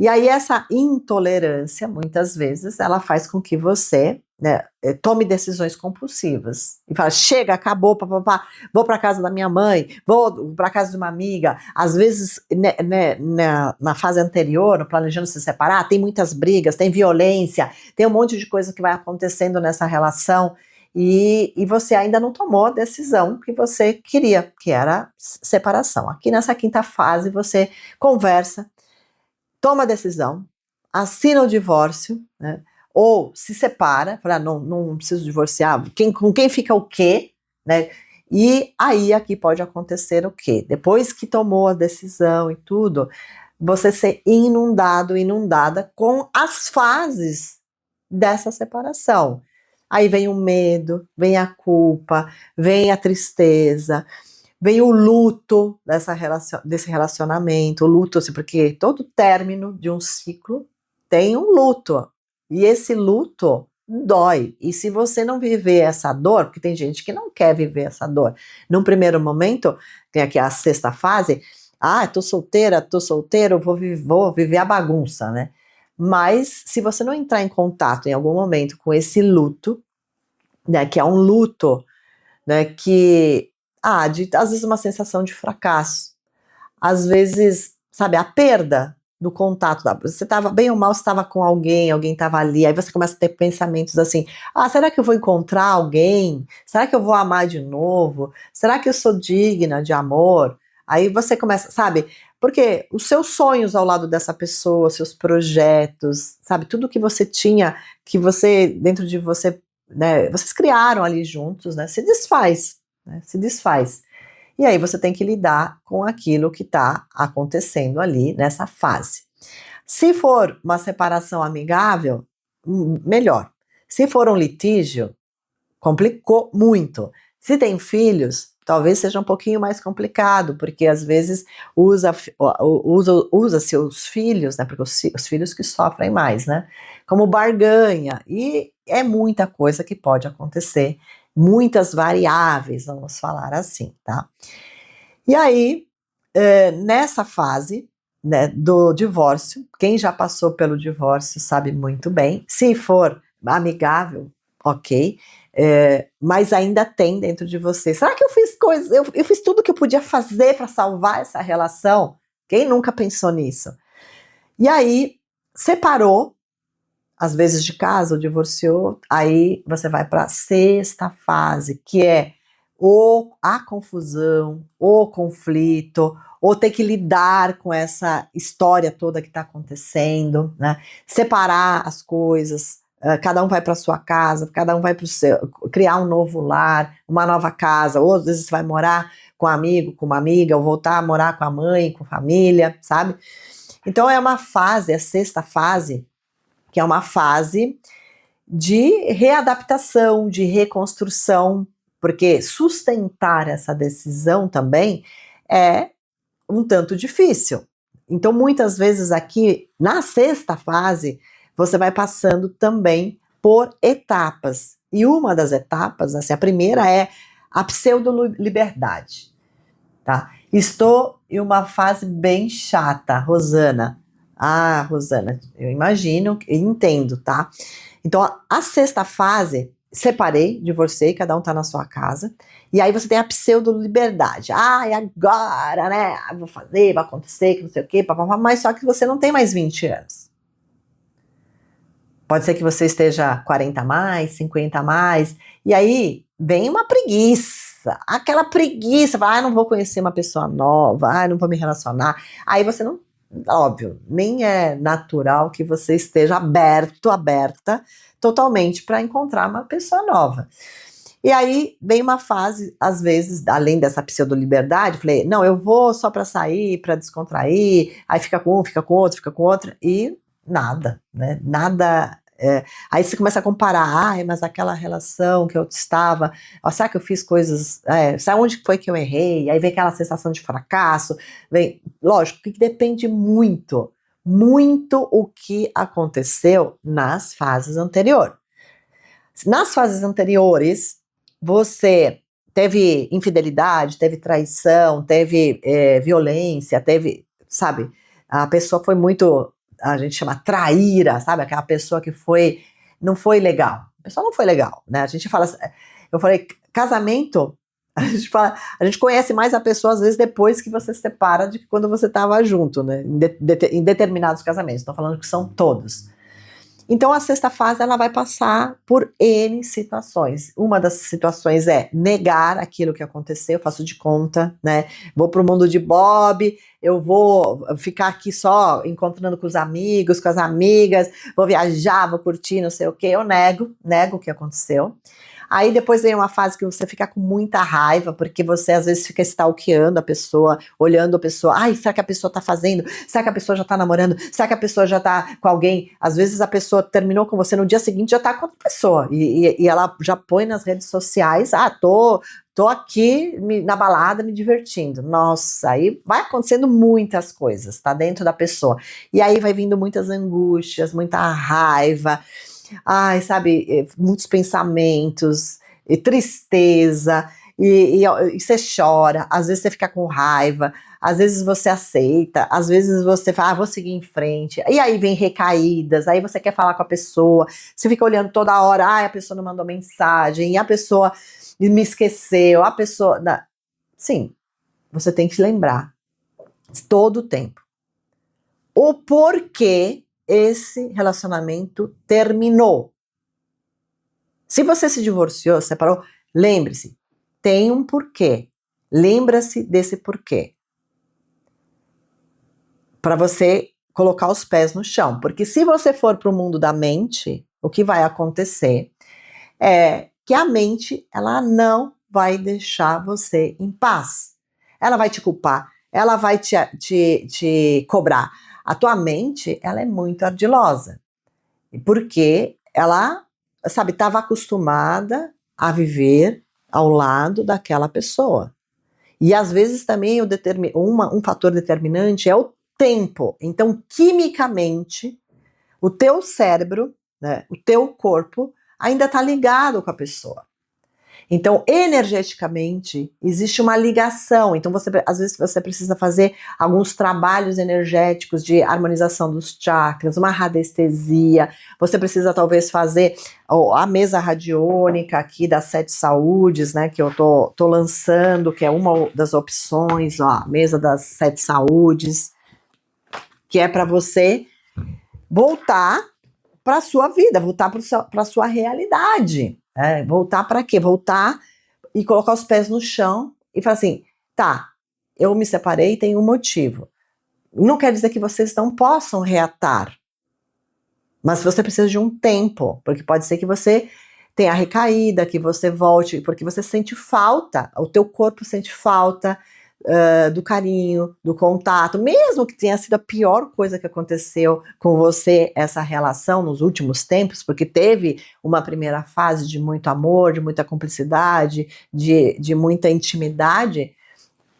E aí essa intolerância, muitas vezes, ela faz com que você, né, tome decisões compulsivas. E fala, chega, acabou, papapá, vou para casa da minha mãe, vou para casa de uma amiga. Às vezes, na fase anterior, no planejando se separar, tem muitas brigas, tem violência, tem um monte de coisa que vai acontecendo nessa relação. E você ainda não tomou a decisão que você queria, que era separação. Aqui nessa quinta fase, você conversa, toma a decisão, assina o divórcio, né, ou se separa, fala, não preciso divorciar, com quem fica o quê, né, e aí aqui pode acontecer o quê? Depois que tomou a decisão e tudo, você ser inundado, inundada com as fases dessa separação. Aí vem o medo, vem a culpa, vem a tristeza, vem o luto desse relacionamento, o luto, assim, porque todo término de um ciclo tem um luto, e esse luto dói, e se você não viver essa dor, porque tem gente que não quer viver essa dor, num primeiro momento, tem aqui a sexta fase, tô solteiro, vou viver a bagunça, né? Mas se você não entrar em contato em algum momento com esse luto, né, que é um luto, né, que às vezes uma sensação de fracasso, às vezes, sabe, a perda do contato, você estava bem ou mal, você estava com alguém estava ali, aí você começa a ter pensamentos assim, será que eu vou encontrar alguém? Será que eu vou amar de novo? Será que eu sou digna de amor? Aí você começa, sabe, porque os seus sonhos ao lado dessa pessoa, seus projetos, sabe, tudo que você tinha, que você, dentro de você, né, vocês criaram ali juntos, né, se desfaz, né, se desfaz. E aí você tem que lidar com aquilo que está acontecendo ali nessa fase. Se for uma separação amigável, melhor. Se for um litígio, complicou muito. Se tem filhos, talvez seja um pouquinho mais complicado, porque às vezes usa seus filhos, né, porque os filhos que sofrem mais, né, como barganha, e é muita coisa que pode acontecer, muitas variáveis, vamos falar assim, tá? E aí, nessa fase, né, do divórcio, quem já passou pelo divórcio sabe muito bem, se for amigável, ok, mas ainda tem dentro de você, será que eu fiz coisas, eu fiz tudo que eu podia fazer para salvar essa relação? Quem nunca pensou nisso? E aí, separou, às vezes de casa, ou divorciou, aí você vai para a sexta fase, que é a confusão, o conflito, ou ter que lidar com essa história toda que está acontecendo, né? Separar as coisas, cada um vai para sua casa, cada um vai para o seu, criar um novo lar, uma nova casa, ou às vezes você vai morar com um amigo, com uma amiga, ou voltar a morar com a mãe, com a família, sabe? Então é uma fase, a sexta fase, que é uma fase de readaptação, de reconstrução, porque sustentar essa decisão também é um tanto difícil. Então, muitas vezes aqui, na sexta fase, você vai passando também por etapas. E uma das etapas, assim, a primeira é a pseudo-liberdade, tá? Estou em uma fase bem chata, Rosana. Rosana, eu imagino, eu entendo, tá? Então, a sexta fase, separei, divorciei, cada um tá na sua casa, e aí você tem a pseudo-liberdade. E agora, né, vou fazer, vai acontecer, que não sei o quê, papapá, mas só que você não tem mais 20 anos. Pode ser que você esteja 40 a mais, 50 a mais, e aí vem uma preguiça, aquela preguiça, não vou conhecer uma pessoa nova, não vou me relacionar, aí você não, óbvio, nem é natural que você esteja aberta, totalmente para encontrar uma pessoa nova. E aí vem uma fase, às vezes, além dessa pseudo-liberdade, falei, não, eu vou só para sair, para descontrair, aí fica com um, fica com outro, fica com outro, e nada, né, nada. Aí você começa a comparar, mas aquela relação que eu estava, será que eu fiz coisas, sabe onde foi que eu errei? Aí vem aquela sensação de fracasso, lógico que depende muito, muito o que aconteceu nas fases anteriores. Nas fases anteriores, você teve infidelidade, teve traição, teve violência, teve, sabe, a pessoa foi muito a gente chama traíra, sabe? Aquela pessoa que não foi legal. A pessoa não foi legal, né? A gente fala, eu falei, casamento, a gente conhece mais a pessoa às vezes depois que você se separa de que quando você estava junto, né? Em determinados casamentos, estou falando que são todos. Então a sexta fase ela vai passar por N situações. Uma das situações é negar aquilo que aconteceu, eu faço de conta, né? Vou pro mundo de Bob, eu vou ficar aqui só encontrando com os amigos, com as amigas, vou viajar, vou curtir, não sei o quê. Eu nego o que aconteceu. Aí depois vem uma fase que você fica com muita raiva, porque você às vezes fica stalkeando a pessoa, olhando a pessoa. Ai, será que a pessoa tá fazendo? Será que a pessoa já tá namorando? Será que a pessoa já tá com alguém? Às vezes a pessoa terminou com você, no dia seguinte já tá com outra pessoa. E ela já põe nas redes sociais, tô aqui na balada me divertindo. Nossa, aí vai acontecendo muitas coisas, tá dentro da pessoa. E aí vai vindo muitas angústias, muita raiva. Ai, sabe, muitos pensamentos, e tristeza, e você chora, às vezes você fica com raiva, às vezes você aceita, às vezes você fala, vou seguir em frente, e aí vem recaídas, aí você quer falar com a pessoa, você fica olhando toda hora, ai, a pessoa não mandou mensagem, e a pessoa me esqueceu, a pessoa... Sim, você tem que lembrar, todo o tempo, o porquê esse relacionamento terminou. Se você se divorciou, separou, lembre-se, tem um porquê. Lembra-se desse porquê. Para você colocar os pés no chão. Porque se você for para o mundo da mente, o que vai acontecer é que a mente, ela não vai deixar você em paz. Ela vai te culpar, ela vai te cobrar. A tua mente, ela é muito ardilosa. Porque ela, sabe, estava acostumada a viver ao lado daquela pessoa. E às vezes também um fator determinante é o tempo. Então, quimicamente, o teu cérebro, né, o teu corpo, ainda está ligado com a pessoa. Então, energeticamente, existe uma ligação. Então, às vezes você precisa fazer alguns trabalhos energéticos de harmonização dos chakras, uma radiestesia. Você precisa talvez fazer a mesa radiônica aqui das 7 saúdes, né, que eu tô lançando, que é uma das opções, ó, a mesa das 7 saúdes, que é para você voltar para a sua vida, voltar para a sua realidade. Voltar para quê? Voltar e colocar os pés no chão e falar assim, tá, eu me separei, tem um motivo. Não quer dizer que vocês não possam reatar, mas você precisa de um tempo, porque pode ser que você tenha recaída, que você volte, porque você sente falta, o teu corpo sente falta do carinho, do contato, mesmo que tenha sido a pior coisa que aconteceu com você, essa relação nos últimos tempos, porque teve uma primeira fase de muito amor, de muita cumplicidade, de muita intimidade,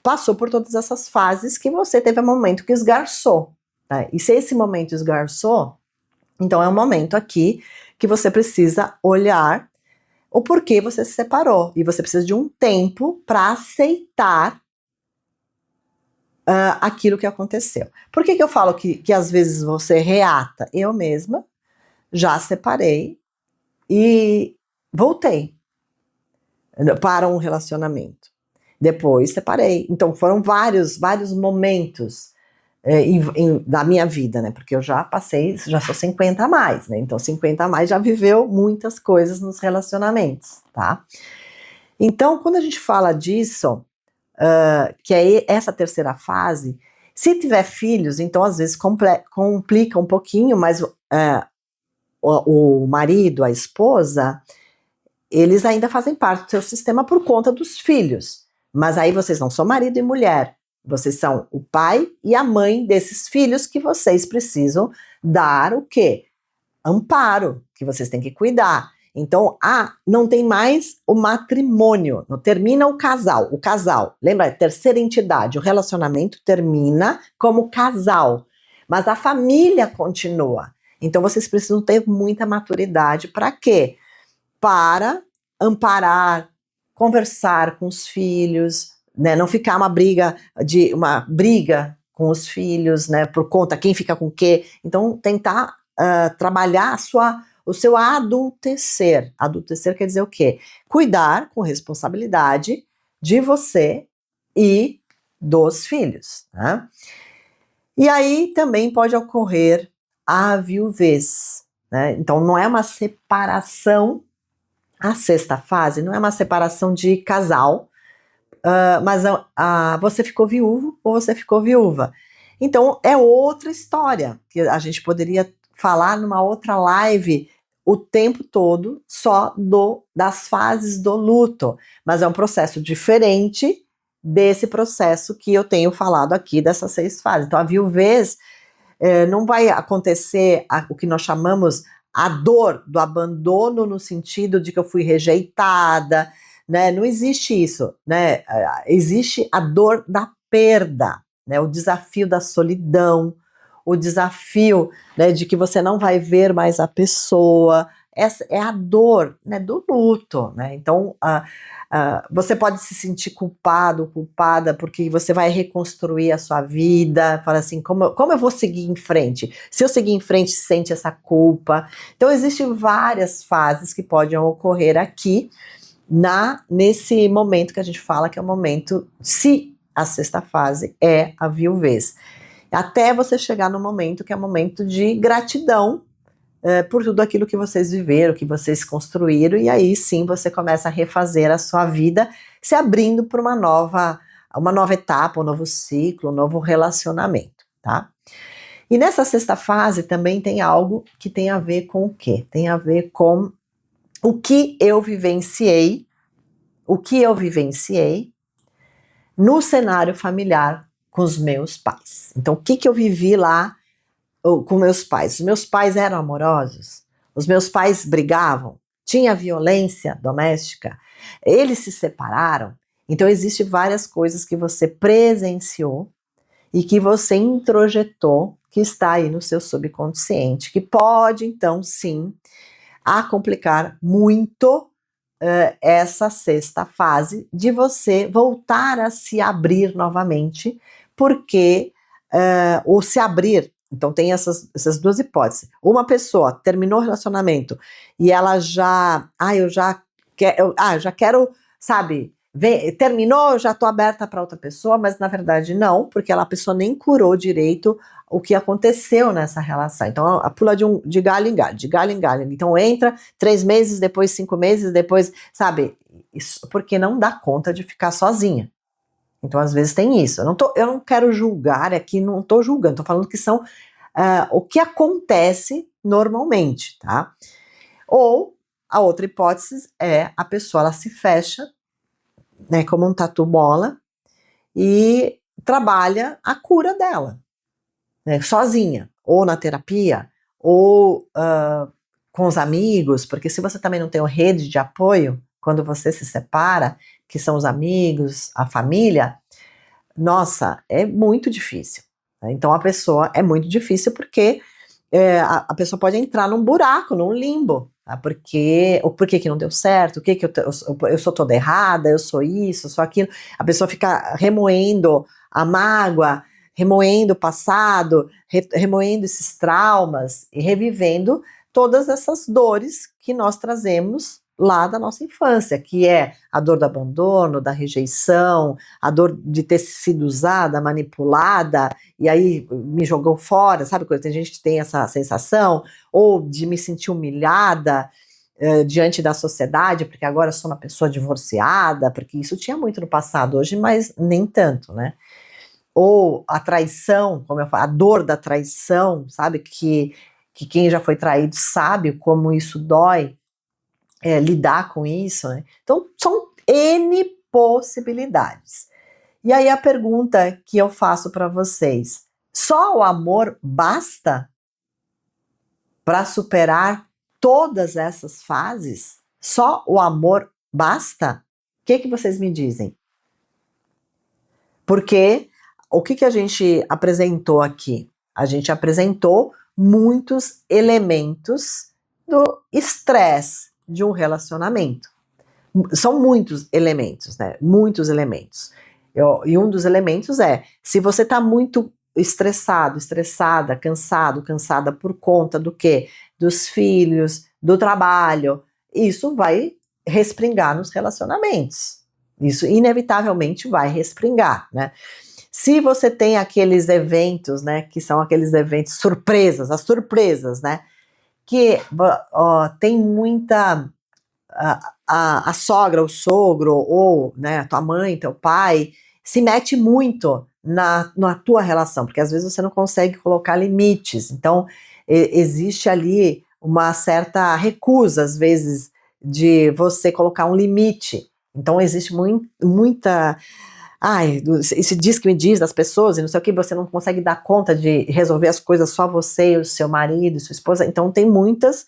passou por todas essas fases que você teve um momento que esgarçou. Né? E se esse momento esgarçou, então é um momento aqui que você precisa olhar o porquê você se separou. E você precisa de um tempo para aceitar aquilo que aconteceu. Por que eu falo que às vezes você reata? Eu mesma já separei e voltei para um relacionamento. Depois separei. Então foram vários momentos da minha vida, né? Porque eu já passei, já sou 50 a mais, né? Então 50 a mais já viveu muitas coisas nos relacionamentos, tá? Então quando a gente fala disso, que é essa terceira fase, se tiver filhos, então às vezes complica um pouquinho, mas o marido, a esposa, eles ainda fazem parte do seu sistema por conta dos filhos. Mas aí vocês não são marido e mulher, vocês são o pai e a mãe desses filhos que vocês precisam dar o quê? Amparo, que vocês têm que cuidar. Então, não tem mais o matrimônio, não termina o casal, lembra, terceira entidade, o relacionamento termina como casal, mas a família continua. Então, vocês precisam ter muita maturidade para quê? Para amparar, conversar com os filhos, né? Não ficar uma briga com os filhos, né, por conta, quem fica com o quê. Então, tentar trabalhar o seu adultecer. Adultecer quer dizer o quê? Cuidar com responsabilidade de você e dos filhos, né? E aí também pode ocorrer a viuvez, né? Então não é uma separação, a sexta fase não é uma separação de casal, mas você ficou viúvo ou você ficou viúva. Então é outra história, que a gente poderia falar numa outra live o tempo todo só das fases do luto, mas é um processo diferente desse processo que eu tenho falado aqui, dessas 6 fases. Então a viuvez não vai acontecer o que nós chamamos a dor do abandono, no sentido de que eu fui rejeitada, né? Não existe isso, né? Existe a dor da perda, né? O desafio da solidão, o desafio, né, de que você não vai ver mais a pessoa. Essa é a dor, né, do luto, né? Então, você pode se sentir culpado, culpada, porque você vai reconstruir a sua vida, fala assim, como eu vou seguir em frente? Se eu seguir em frente, sente essa culpa. Então, existem várias fases que podem ocorrer aqui, nesse momento que a gente fala que é o momento, se a sexta fase é a viuvez. Até você chegar no momento que é o momento de gratidão por tudo aquilo que vocês viveram, que vocês construíram, e aí sim você começa a refazer a sua vida, se abrindo para uma nova etapa, um novo ciclo, um novo relacionamento, tá? E nessa sexta fase também tem algo que tem a ver com o quê? Tem a ver com o que eu vivenciei no cenário familiar com os meus pais. Então, o que eu vivi lá com meus pais? Os meus pais eram amorosos? Os meus pais brigavam? Tinha violência doméstica? Eles se separaram? Então, existem várias coisas que você presenciou e que você introjetou, que está aí no seu subconsciente, que pode, então, sim, complicar muito essa sexta fase de você voltar a se abrir novamente, porque ou se abrir. Então tem essas 2 hipóteses. Uma pessoa terminou o relacionamento e ela eu já quero, sabe, terminou, eu já estou aberta para outra pessoa, mas na verdade não, porque a pessoa nem curou direito o que aconteceu nessa relação. Então ela pula de galho em galho, de galho em galho. Então entra 3 meses, depois 5 meses, depois, sabe, isso, porque não dá conta de ficar sozinha. Então, às vezes tem isso. Eu não quero julgar aqui, não estou julgando, estou falando que são o que acontece normalmente, tá? Ou a outra hipótese é a pessoa, ela se fecha, né, como um tatu-bola e trabalha a cura dela, né, sozinha, ou na terapia, ou com os amigos, porque se você também não tem uma rede de apoio, quando você se separa, que são os amigos, a família, nossa, é muito difícil. Então é muito difícil porque a pessoa pode entrar num buraco, num limbo, tá? Porque que não deu certo, que eu sou toda errada, eu sou isso, eu sou aquilo. A pessoa fica remoendo a mágoa, remoendo o passado, remoendo esses traumas e revivendo todas essas dores que nós trazemos lá da nossa infância, que é a dor do abandono, da rejeição, a dor de ter sido usada, manipulada, e aí me jogou fora, sabe? Tem gente que tem essa sensação, ou de me sentir humilhada diante da sociedade, porque agora eu sou uma pessoa divorciada, porque isso tinha muito no passado, hoje, mas nem tanto, né? Ou a traição, como eu falo, a dor da traição, sabe? Que quem já foi traído sabe como isso dói, lidar com isso, né? Então, são N possibilidades. E aí a pergunta que eu faço para vocês: só o amor basta para superar todas essas fases? Só o amor basta? O que vocês me dizem? Porque o que a gente apresentou aqui? A gente apresentou muitos elementos do estresse de um relacionamento. São muitos elementos, né? Muitos elementos. E um dos elementos é, se você está muito estressado, estressada, cansado, cansada por conta do quê? Dos filhos, do trabalho, isso vai respingar nos relacionamentos. Isso inevitavelmente vai respingar, né? Se você tem aqueles eventos, né, que são aqueles eventos surpresas, as surpresas, né, que tem muita a sogra, o sogro, ou né, a tua mãe, teu pai, se mete muito na tua relação, porque às vezes você não consegue colocar limites. Então, existe ali uma certa recusa, às vezes, de você colocar um limite. Então, existe muita. Ai, esse diz que me diz das pessoas, e não sei o que, você não consegue dar conta de resolver as coisas só você, o seu marido, sua esposa. Então, tem muitas.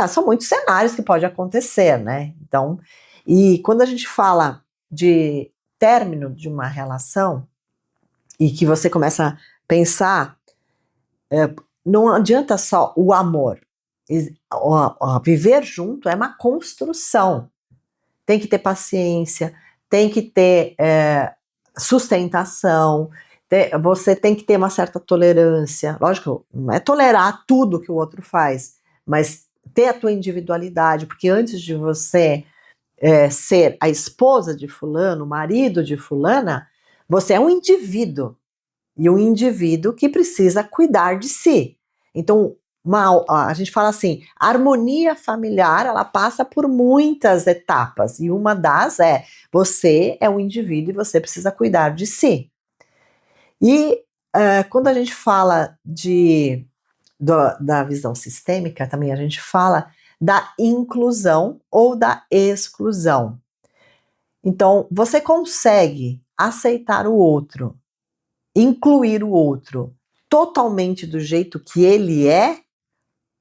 São muitos cenários que pode acontecer, né? Então, e quando a gente fala de término de uma relação e que você começa a pensar, não adianta só o amor. Viver junto é uma construção. Tem que ter paciência, tem que ter sustentação, você tem que ter uma certa tolerância. Lógico, não é tolerar tudo que o outro faz, mas ter a tua individualidade, porque antes de você ser a esposa de fulano, o marido de fulana, você é um indivíduo, e um indivíduo que precisa cuidar de si. Então, a gente fala assim, a harmonia familiar, ela passa por muitas etapas, e uma das você é um indivíduo e você precisa cuidar de si. E quando a gente fala da visão sistêmica, também a gente fala da inclusão ou da exclusão. Então, você consegue aceitar o outro, incluir o outro totalmente do jeito que ele é,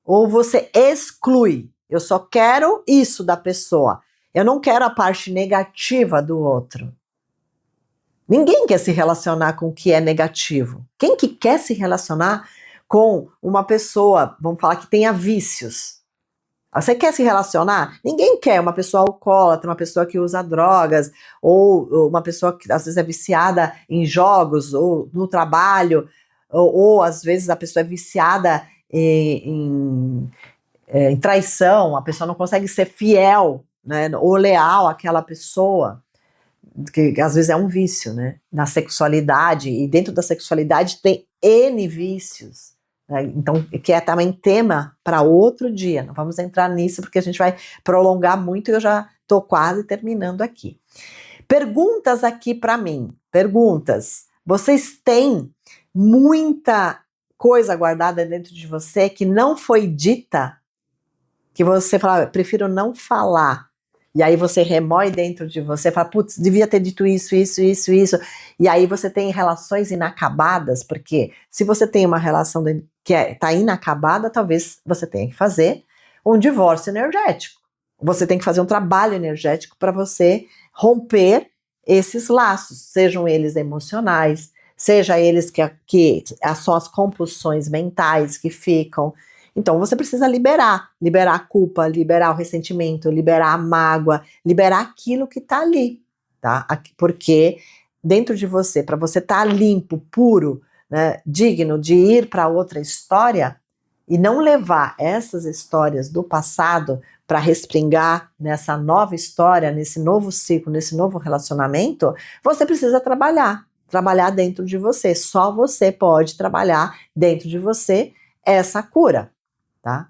ou você exclui? Eu só quero isso da pessoa, eu não quero a parte negativa do outro. Ninguém quer se relacionar com o que é negativo. Quem que quer se relacionar com uma pessoa, vamos falar, que tenha vícios? Você quer se relacionar? Ninguém quer uma pessoa alcoólatra, uma pessoa que usa drogas, ou uma pessoa que às vezes é viciada em jogos, ou no trabalho, ou às vezes a pessoa é viciada em traição, a pessoa não consegue ser fiel, né, ou leal àquela pessoa, que às vezes é um vício, né, na sexualidade, e dentro da sexualidade tem N vícios. Então, que é também tema para outro dia, não vamos entrar nisso porque a gente vai prolongar muito e eu já estou quase terminando aqui. Perguntas aqui para mim, perguntas. Vocês têm muita coisa guardada dentro de você que não foi dita, que você fala, prefiro não falar, e aí você remói dentro de você, fala, putz, devia ter dito isso, e aí você tem relações inacabadas, porque se você tem uma relação que está inacabada, talvez você tenha que fazer um divórcio energético, você tem que fazer um trabalho energético para você romper esses laços, sejam eles emocionais, seja eles que são as compulsões mentais que ficam. Então você precisa liberar a culpa, liberar o ressentimento, liberar a mágoa, liberar aquilo que está ali, tá? Porque dentro de você, para você estar limpo, puro, né, digno de ir para outra história e não levar essas histórias do passado para respingar nessa nova história, nesse novo ciclo, nesse novo relacionamento, você precisa trabalhar dentro de você. Só você pode trabalhar dentro de você essa cura. Tá?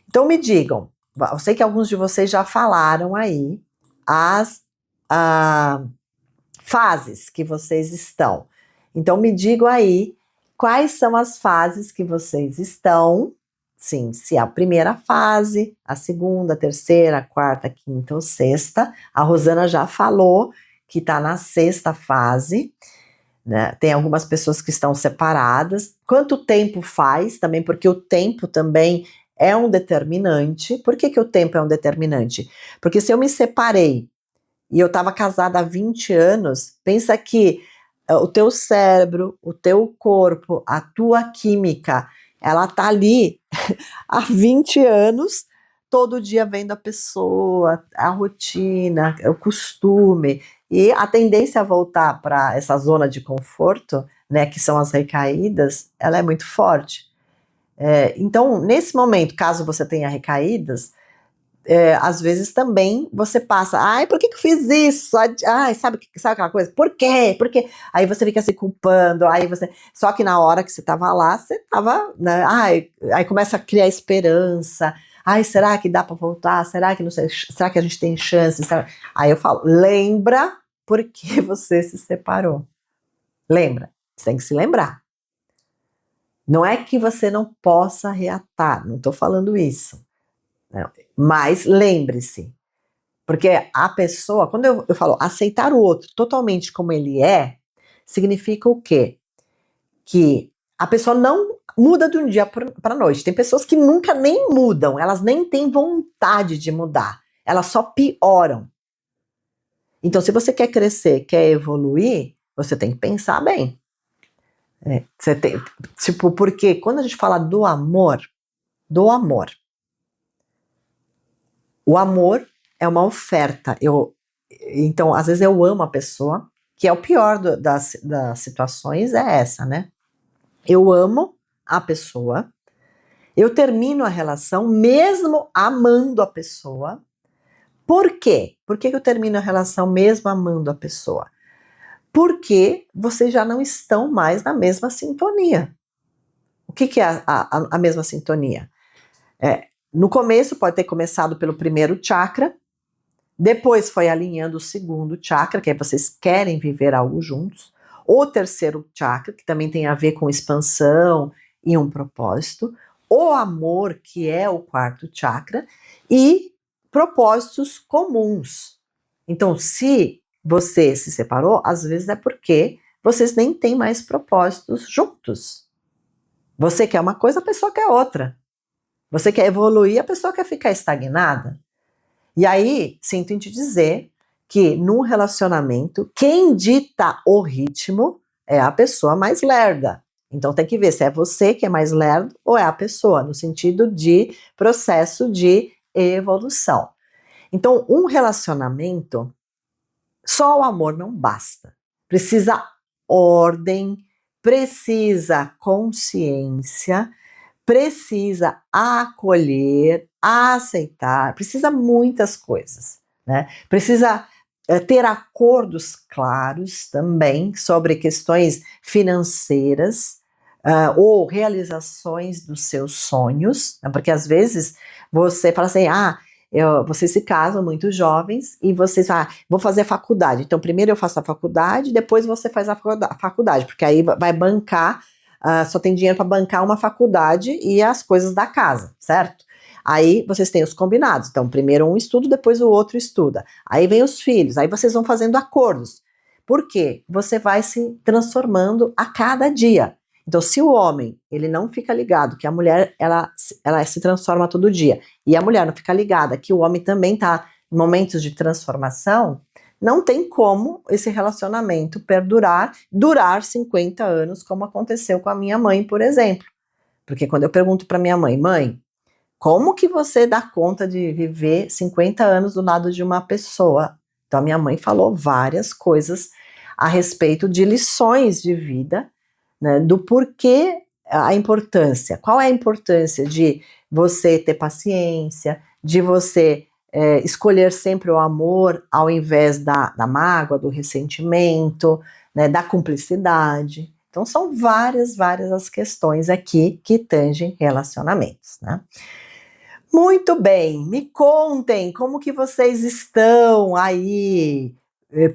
Então me digam, eu sei que alguns de vocês já falaram aí as fases que vocês estão. Então me digam aí quais são as fases que vocês estão. Sim, se é a primeira fase, a segunda, a terceira, a quarta, a quinta ou sexta. A Rosana já falou que está na sexta fase. Né? Tem algumas pessoas que estão separadas. Quanto tempo faz também, porque o tempo também é um determinante. Por que o tempo é um determinante? Porque se eu me separei e eu estava casada há 20 anos, pensa que o teu cérebro, o teu corpo, a tua química, ela tá ali há 20 anos, todo dia vendo a pessoa, a rotina, o costume, e a tendência a voltar para essa zona de conforto né, que são as recaídas, ela é muito forte. Então, nesse momento, caso você tenha recaídas, às vezes também você passa, ai, por que eu fiz isso? Ai, sabe aquela coisa? Por quê? Aí você fica se culpando, só que na hora que você tava lá, você tava, né, aí começa a criar esperança, ai, será que dá pra voltar? Será que não sei, será que a gente tem chance? Aí eu falo, lembra por que você se separou. Lembra, você tem que se lembrar. Não é que você não possa reatar, não tô falando isso. Não. Mas lembre-se, porque a pessoa, quando eu falo aceitar o outro totalmente como ele é, significa o quê? Que a pessoa não muda de um dia para a noite. Tem pessoas que nunca nem mudam, elas nem têm vontade de mudar, elas só pioram. Então, se você quer crescer, quer evoluir, você tem que pensar bem. Você tem, tipo, porque quando a gente fala do amor, o amor é uma oferta. Então, às vezes eu amo a pessoa, que é o pior das situações, é essa, né? Eu amo a pessoa, eu termino a relação mesmo amando a pessoa. Por quê? Por que eu termino a relação mesmo amando a pessoa? Porque vocês já não estão mais na mesma sintonia. O que é a mesma sintonia? No começo pode ter começado pelo primeiro chakra, depois foi alinhando o segundo chakra, que é vocês querem viver algo juntos. O terceiro chakra, que também tem a ver com expansão e um propósito. O amor, que é o quarto chakra. E propósitos comuns. Então, se você se separou, às vezes é porque vocês nem têm mais propósitos juntos. Você quer uma coisa, a pessoa quer outra. Você quer evoluir, a pessoa quer ficar estagnada. E aí, sinto em te dizer que num relacionamento, quem dita o ritmo é a pessoa mais lerda. Então tem que ver se é você que é mais lerdo ou é a pessoa, no sentido de processo de evolução. Então, um relacionamento, só o amor não basta. Precisa ordem, precisa consciência, precisa acolher, aceitar, precisa muitas coisas, né? Precisa ter acordos claros também sobre questões financeiras, ou realizações dos seus sonhos, né? Porque às vezes você fala assim, vocês se casam muito jovens e vocês falam, vou fazer a faculdade. Então primeiro eu faço a faculdade, depois você faz a faculdade, porque aí vai bancar. Só tem dinheiro para bancar uma faculdade e as coisas da casa, certo? Aí vocês têm os combinados. Então, primeiro um estuda, depois o outro estuda. Aí vem os filhos, aí vocês vão fazendo acordos. Por quê? Você vai se transformando a cada dia. Então, se o homem, ele não fica ligado que a mulher, ela se transforma todo dia, e a mulher não fica ligada que o homem também está em momentos de transformação, não tem como esse relacionamento durar 50 anos, como aconteceu com a minha mãe, por exemplo. Porque quando eu pergunto para minha mãe, como que você dá conta de viver 50 anos do lado de uma pessoa? Então a minha mãe falou várias coisas a respeito de lições de vida, né, do porquê a importância. Qual é a importância de você ter paciência, de você escolher sempre o amor ao invés da mágoa, do ressentimento, né, da cumplicidade. Então são várias as questões aqui que tangem relacionamentos, né? Muito bem, me contem como que vocês estão aí.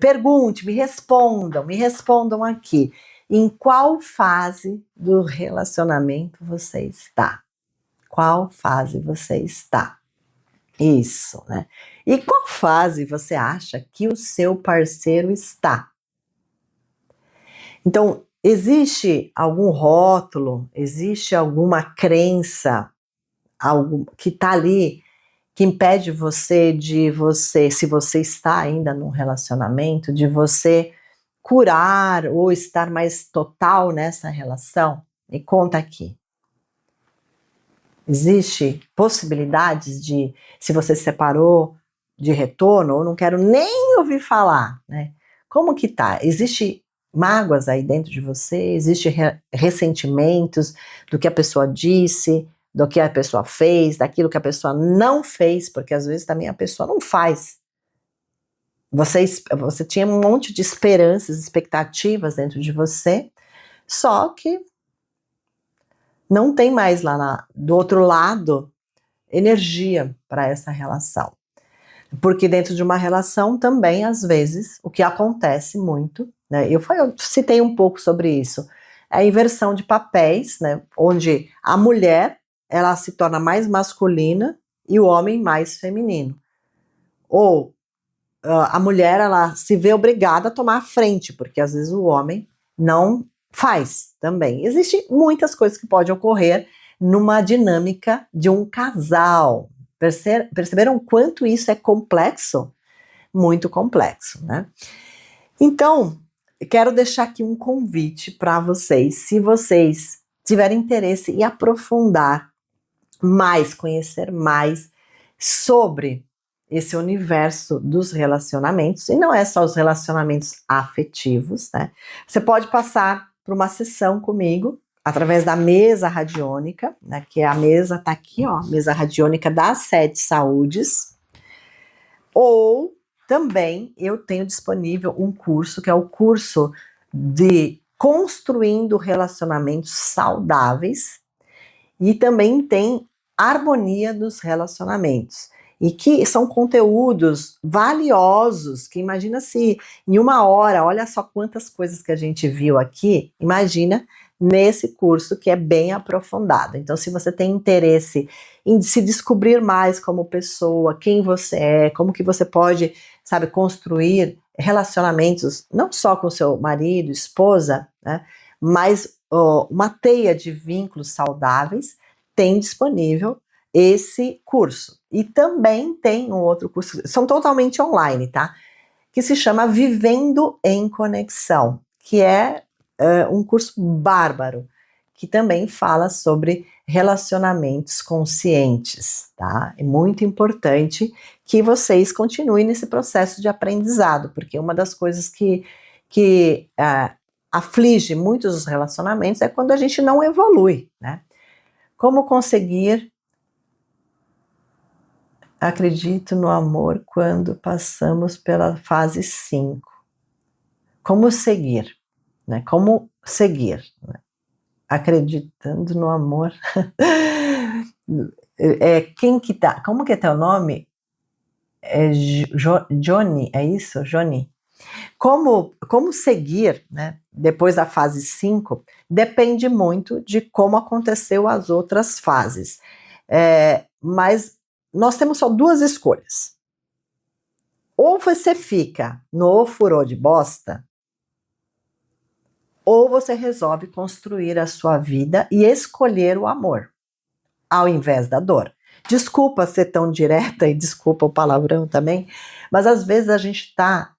Pergunte, me respondam aqui. Em qual fase do relacionamento você está? Qual fase você está? Isso, né? E qual fase você acha que o seu parceiro está? Então, existe algum rótulo, existe alguma crença, algo que está ali, que impede se você está ainda num relacionamento, de você curar ou estar mais total nessa relação? Me conta aqui. Existe possibilidades de, se você se separou, de retorno, ou não quero nem ouvir falar, né? Como que tá? Existe mágoas aí dentro de você, existem ressentimentos do que a pessoa disse, do que a pessoa fez, daquilo que a pessoa não fez, porque às vezes também a pessoa não faz. Você tinha um monte de esperanças, expectativas dentro de você, só que não tem mais lá do outro lado energia para essa relação. Porque dentro de uma relação também, às vezes, o que acontece muito, né, eu citei um pouco sobre isso, é a inversão de papéis, né, onde a mulher ela se torna mais masculina e o homem mais feminino. Ou a mulher ela se vê obrigada a tomar a frente, porque às vezes o homem não faz também. Existem muitas coisas que podem ocorrer numa dinâmica de um casal. Perceberam quanto isso é complexo? Muito complexo, né? Então, quero deixar aqui um convite para vocês, se vocês tiverem interesse em aprofundar mais, conhecer mais sobre esse universo dos relacionamentos, e não é só os relacionamentos afetivos, né? Você pode passar por uma sessão comigo, através da mesa radiônica, né, que a mesa tá aqui, ó, mesa radiônica das 7 saúdes, ou também eu tenho disponível um curso, que é o curso de Construindo Relacionamentos Saudáveis, e também tem Harmonia dos Relacionamentos, e que são conteúdos valiosos, que imagina se em 1 hora, olha só quantas coisas que a gente viu aqui, imagina nesse curso que é bem aprofundado. Então, se você tem interesse em se descobrir mais como pessoa, quem você é, como que você pode, sabe, construir relacionamentos, não só com seu marido, esposa, né, mas uma teia de vínculos saudáveis, tem disponível esse curso. E também tem um outro curso, são totalmente online, tá? Que se chama Vivendo em Conexão, que é um curso bárbaro, que também fala sobre relacionamentos conscientes, tá? É muito importante que vocês continuem nesse processo de aprendizado, porque uma das coisas que aflige muitos os relacionamentos é quando a gente não evolui, né? Como conseguir acredito no amor quando passamos pela fase 5. Como seguir, né? Como seguir, né? Acreditando no amor. Quem que tá? Como que é teu nome? É Johnny, é isso? Johnny? Como seguir, né, depois da fase 5, depende muito de como aconteceu as outras fases. Mas nós temos só 2 escolhas. Ou você fica no furô de bosta, ou você resolve construir a sua vida e escolher o amor, ao invés da dor. Desculpa ser tão direta e desculpa o palavrão também, mas às vezes a gente tá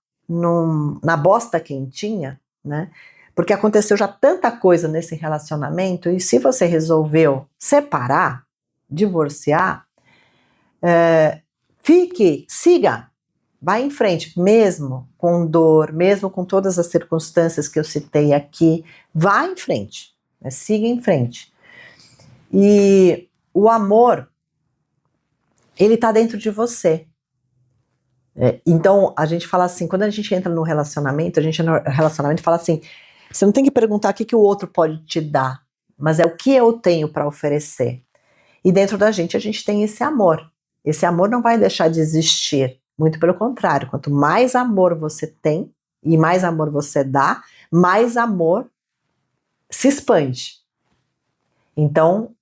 na bosta quentinha, né? Porque aconteceu já tanta coisa nesse relacionamento, e se você resolveu separar, divorciar, siga, vai em frente, mesmo com dor, mesmo com todas as circunstâncias que eu citei aqui, vá em frente, né? Siga em frente. E o amor, ele tá dentro de você. Então, a gente fala assim, quando a gente entra no relacionamento, a gente no relacionamento fala assim, você não tem que perguntar o que o outro pode te dar, mas é o que eu tenho para oferecer. E dentro da gente a gente tem esse amor. Esse amor não vai deixar de existir, muito pelo contrário, quanto mais amor você tem e mais amor você dá, mais amor se expande. Então,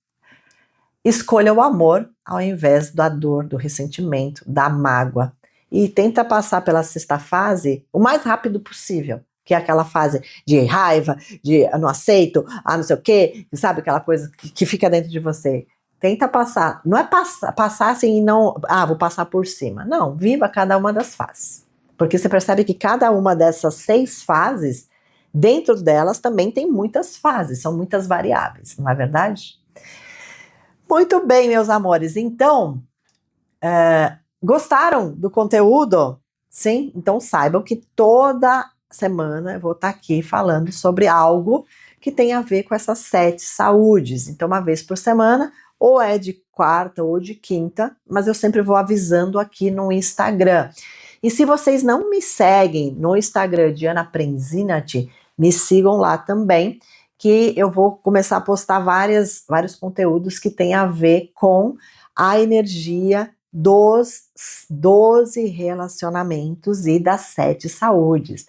escolha o amor ao invés da dor, do ressentimento, da mágoa. E tenta passar pela 6ª fase o mais rápido possível, que é aquela fase de raiva, de não aceito, não sei o quê, sabe, aquela coisa que fica dentro de você. Tenta passar, não é passar assim e não, vou passar por cima. Não, viva cada uma das fases. Porque você percebe que cada uma dessas 6 fases, dentro delas também tem muitas fases, são muitas variáveis, não é verdade? Muito bem, meus amores, então, gostaram do conteúdo? Sim? Então saibam que toda semana eu vou estar aqui falando sobre algo que tem a ver com essas 7 saúdes. Então, uma vez por semana, ou é de quarta ou de quinta, mas eu sempre vou avisando aqui no Instagram. E se vocês não me seguem no Instagram de Ana Prenzinati, me sigam lá também, que eu vou começar a postar vários conteúdos que tem a ver com a energia dos 12 relacionamentos e das 7 saúdes.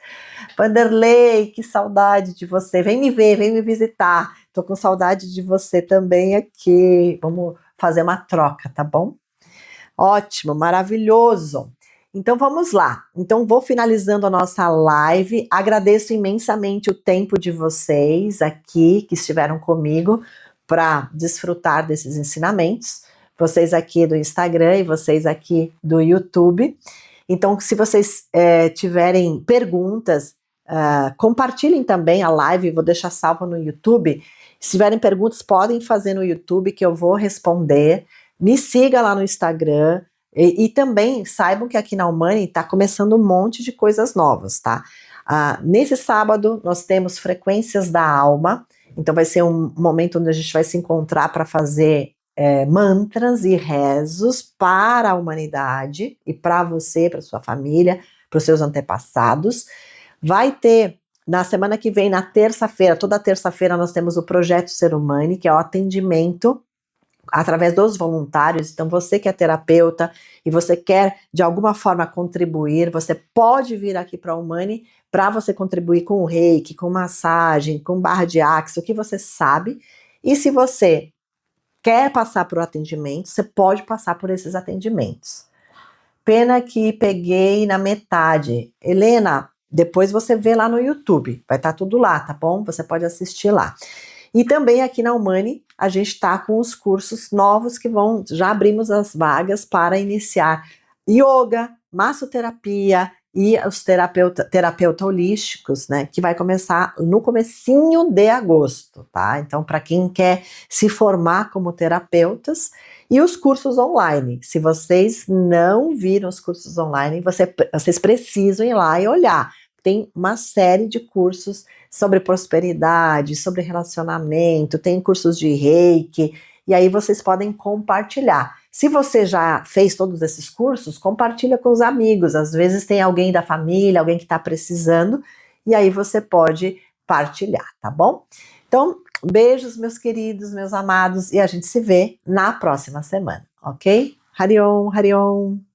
Vanderlei, que saudade de você. Vem me ver, vem me visitar. Tô com saudade de você também aqui. Vamos fazer uma troca, tá bom? Ótimo, maravilhoso. Então vamos lá. Então vou finalizando a nossa live. Agradeço imensamente o tempo de vocês aqui que estiveram comigo para desfrutar desses ensinamentos. Vocês aqui do Instagram e vocês aqui do YouTube. Então, se vocês tiverem perguntas, compartilhem também a live, vou deixar salva no YouTube. Se tiverem perguntas, podem fazer no YouTube que eu vou responder. Me siga lá no Instagram e também saibam que aqui na Humani está começando um monte de coisas novas, tá? Nesse sábado nós temos Frequências da Alma, então vai ser um momento onde a gente vai se encontrar para fazer mantras e rezos para a humanidade e para você, para sua família, para os seus antepassados. Vai ter na semana que vem, na terça-feira, toda terça-feira nós temos o Projeto Ser Humani, que é o atendimento através dos voluntários. Então você que é terapeuta e você quer de alguma forma contribuir, você pode vir aqui para a Humani para você contribuir com o reiki, com massagem, com barra de axis, o que você sabe. E se você quer passar por atendimento, você pode passar por esses atendimentos. Pena que peguei na metade. Helena, depois você vê lá no YouTube, vai estar tudo lá, tá bom? Você pode assistir lá. E também aqui na Humani, a gente está com os cursos novos que já abrimos as vagas para iniciar yoga, massoterapia e os terapeuta holísticos, né, que vai começar no comecinho de agosto, tá? Então, para quem quer se formar como terapeutas, e os cursos online. Se vocês não viram os cursos online, vocês precisam ir lá e olhar. Tem uma série de cursos sobre prosperidade, sobre relacionamento, tem cursos de reiki, e aí vocês podem compartilhar. Se você já fez todos esses cursos, compartilha com os amigos. Às vezes tem alguém da família, alguém que está precisando, e aí você pode partilhar, tá bom? Então, beijos, meus queridos, meus amados, e a gente se vê na próxima semana, ok? Hariom, Hariom!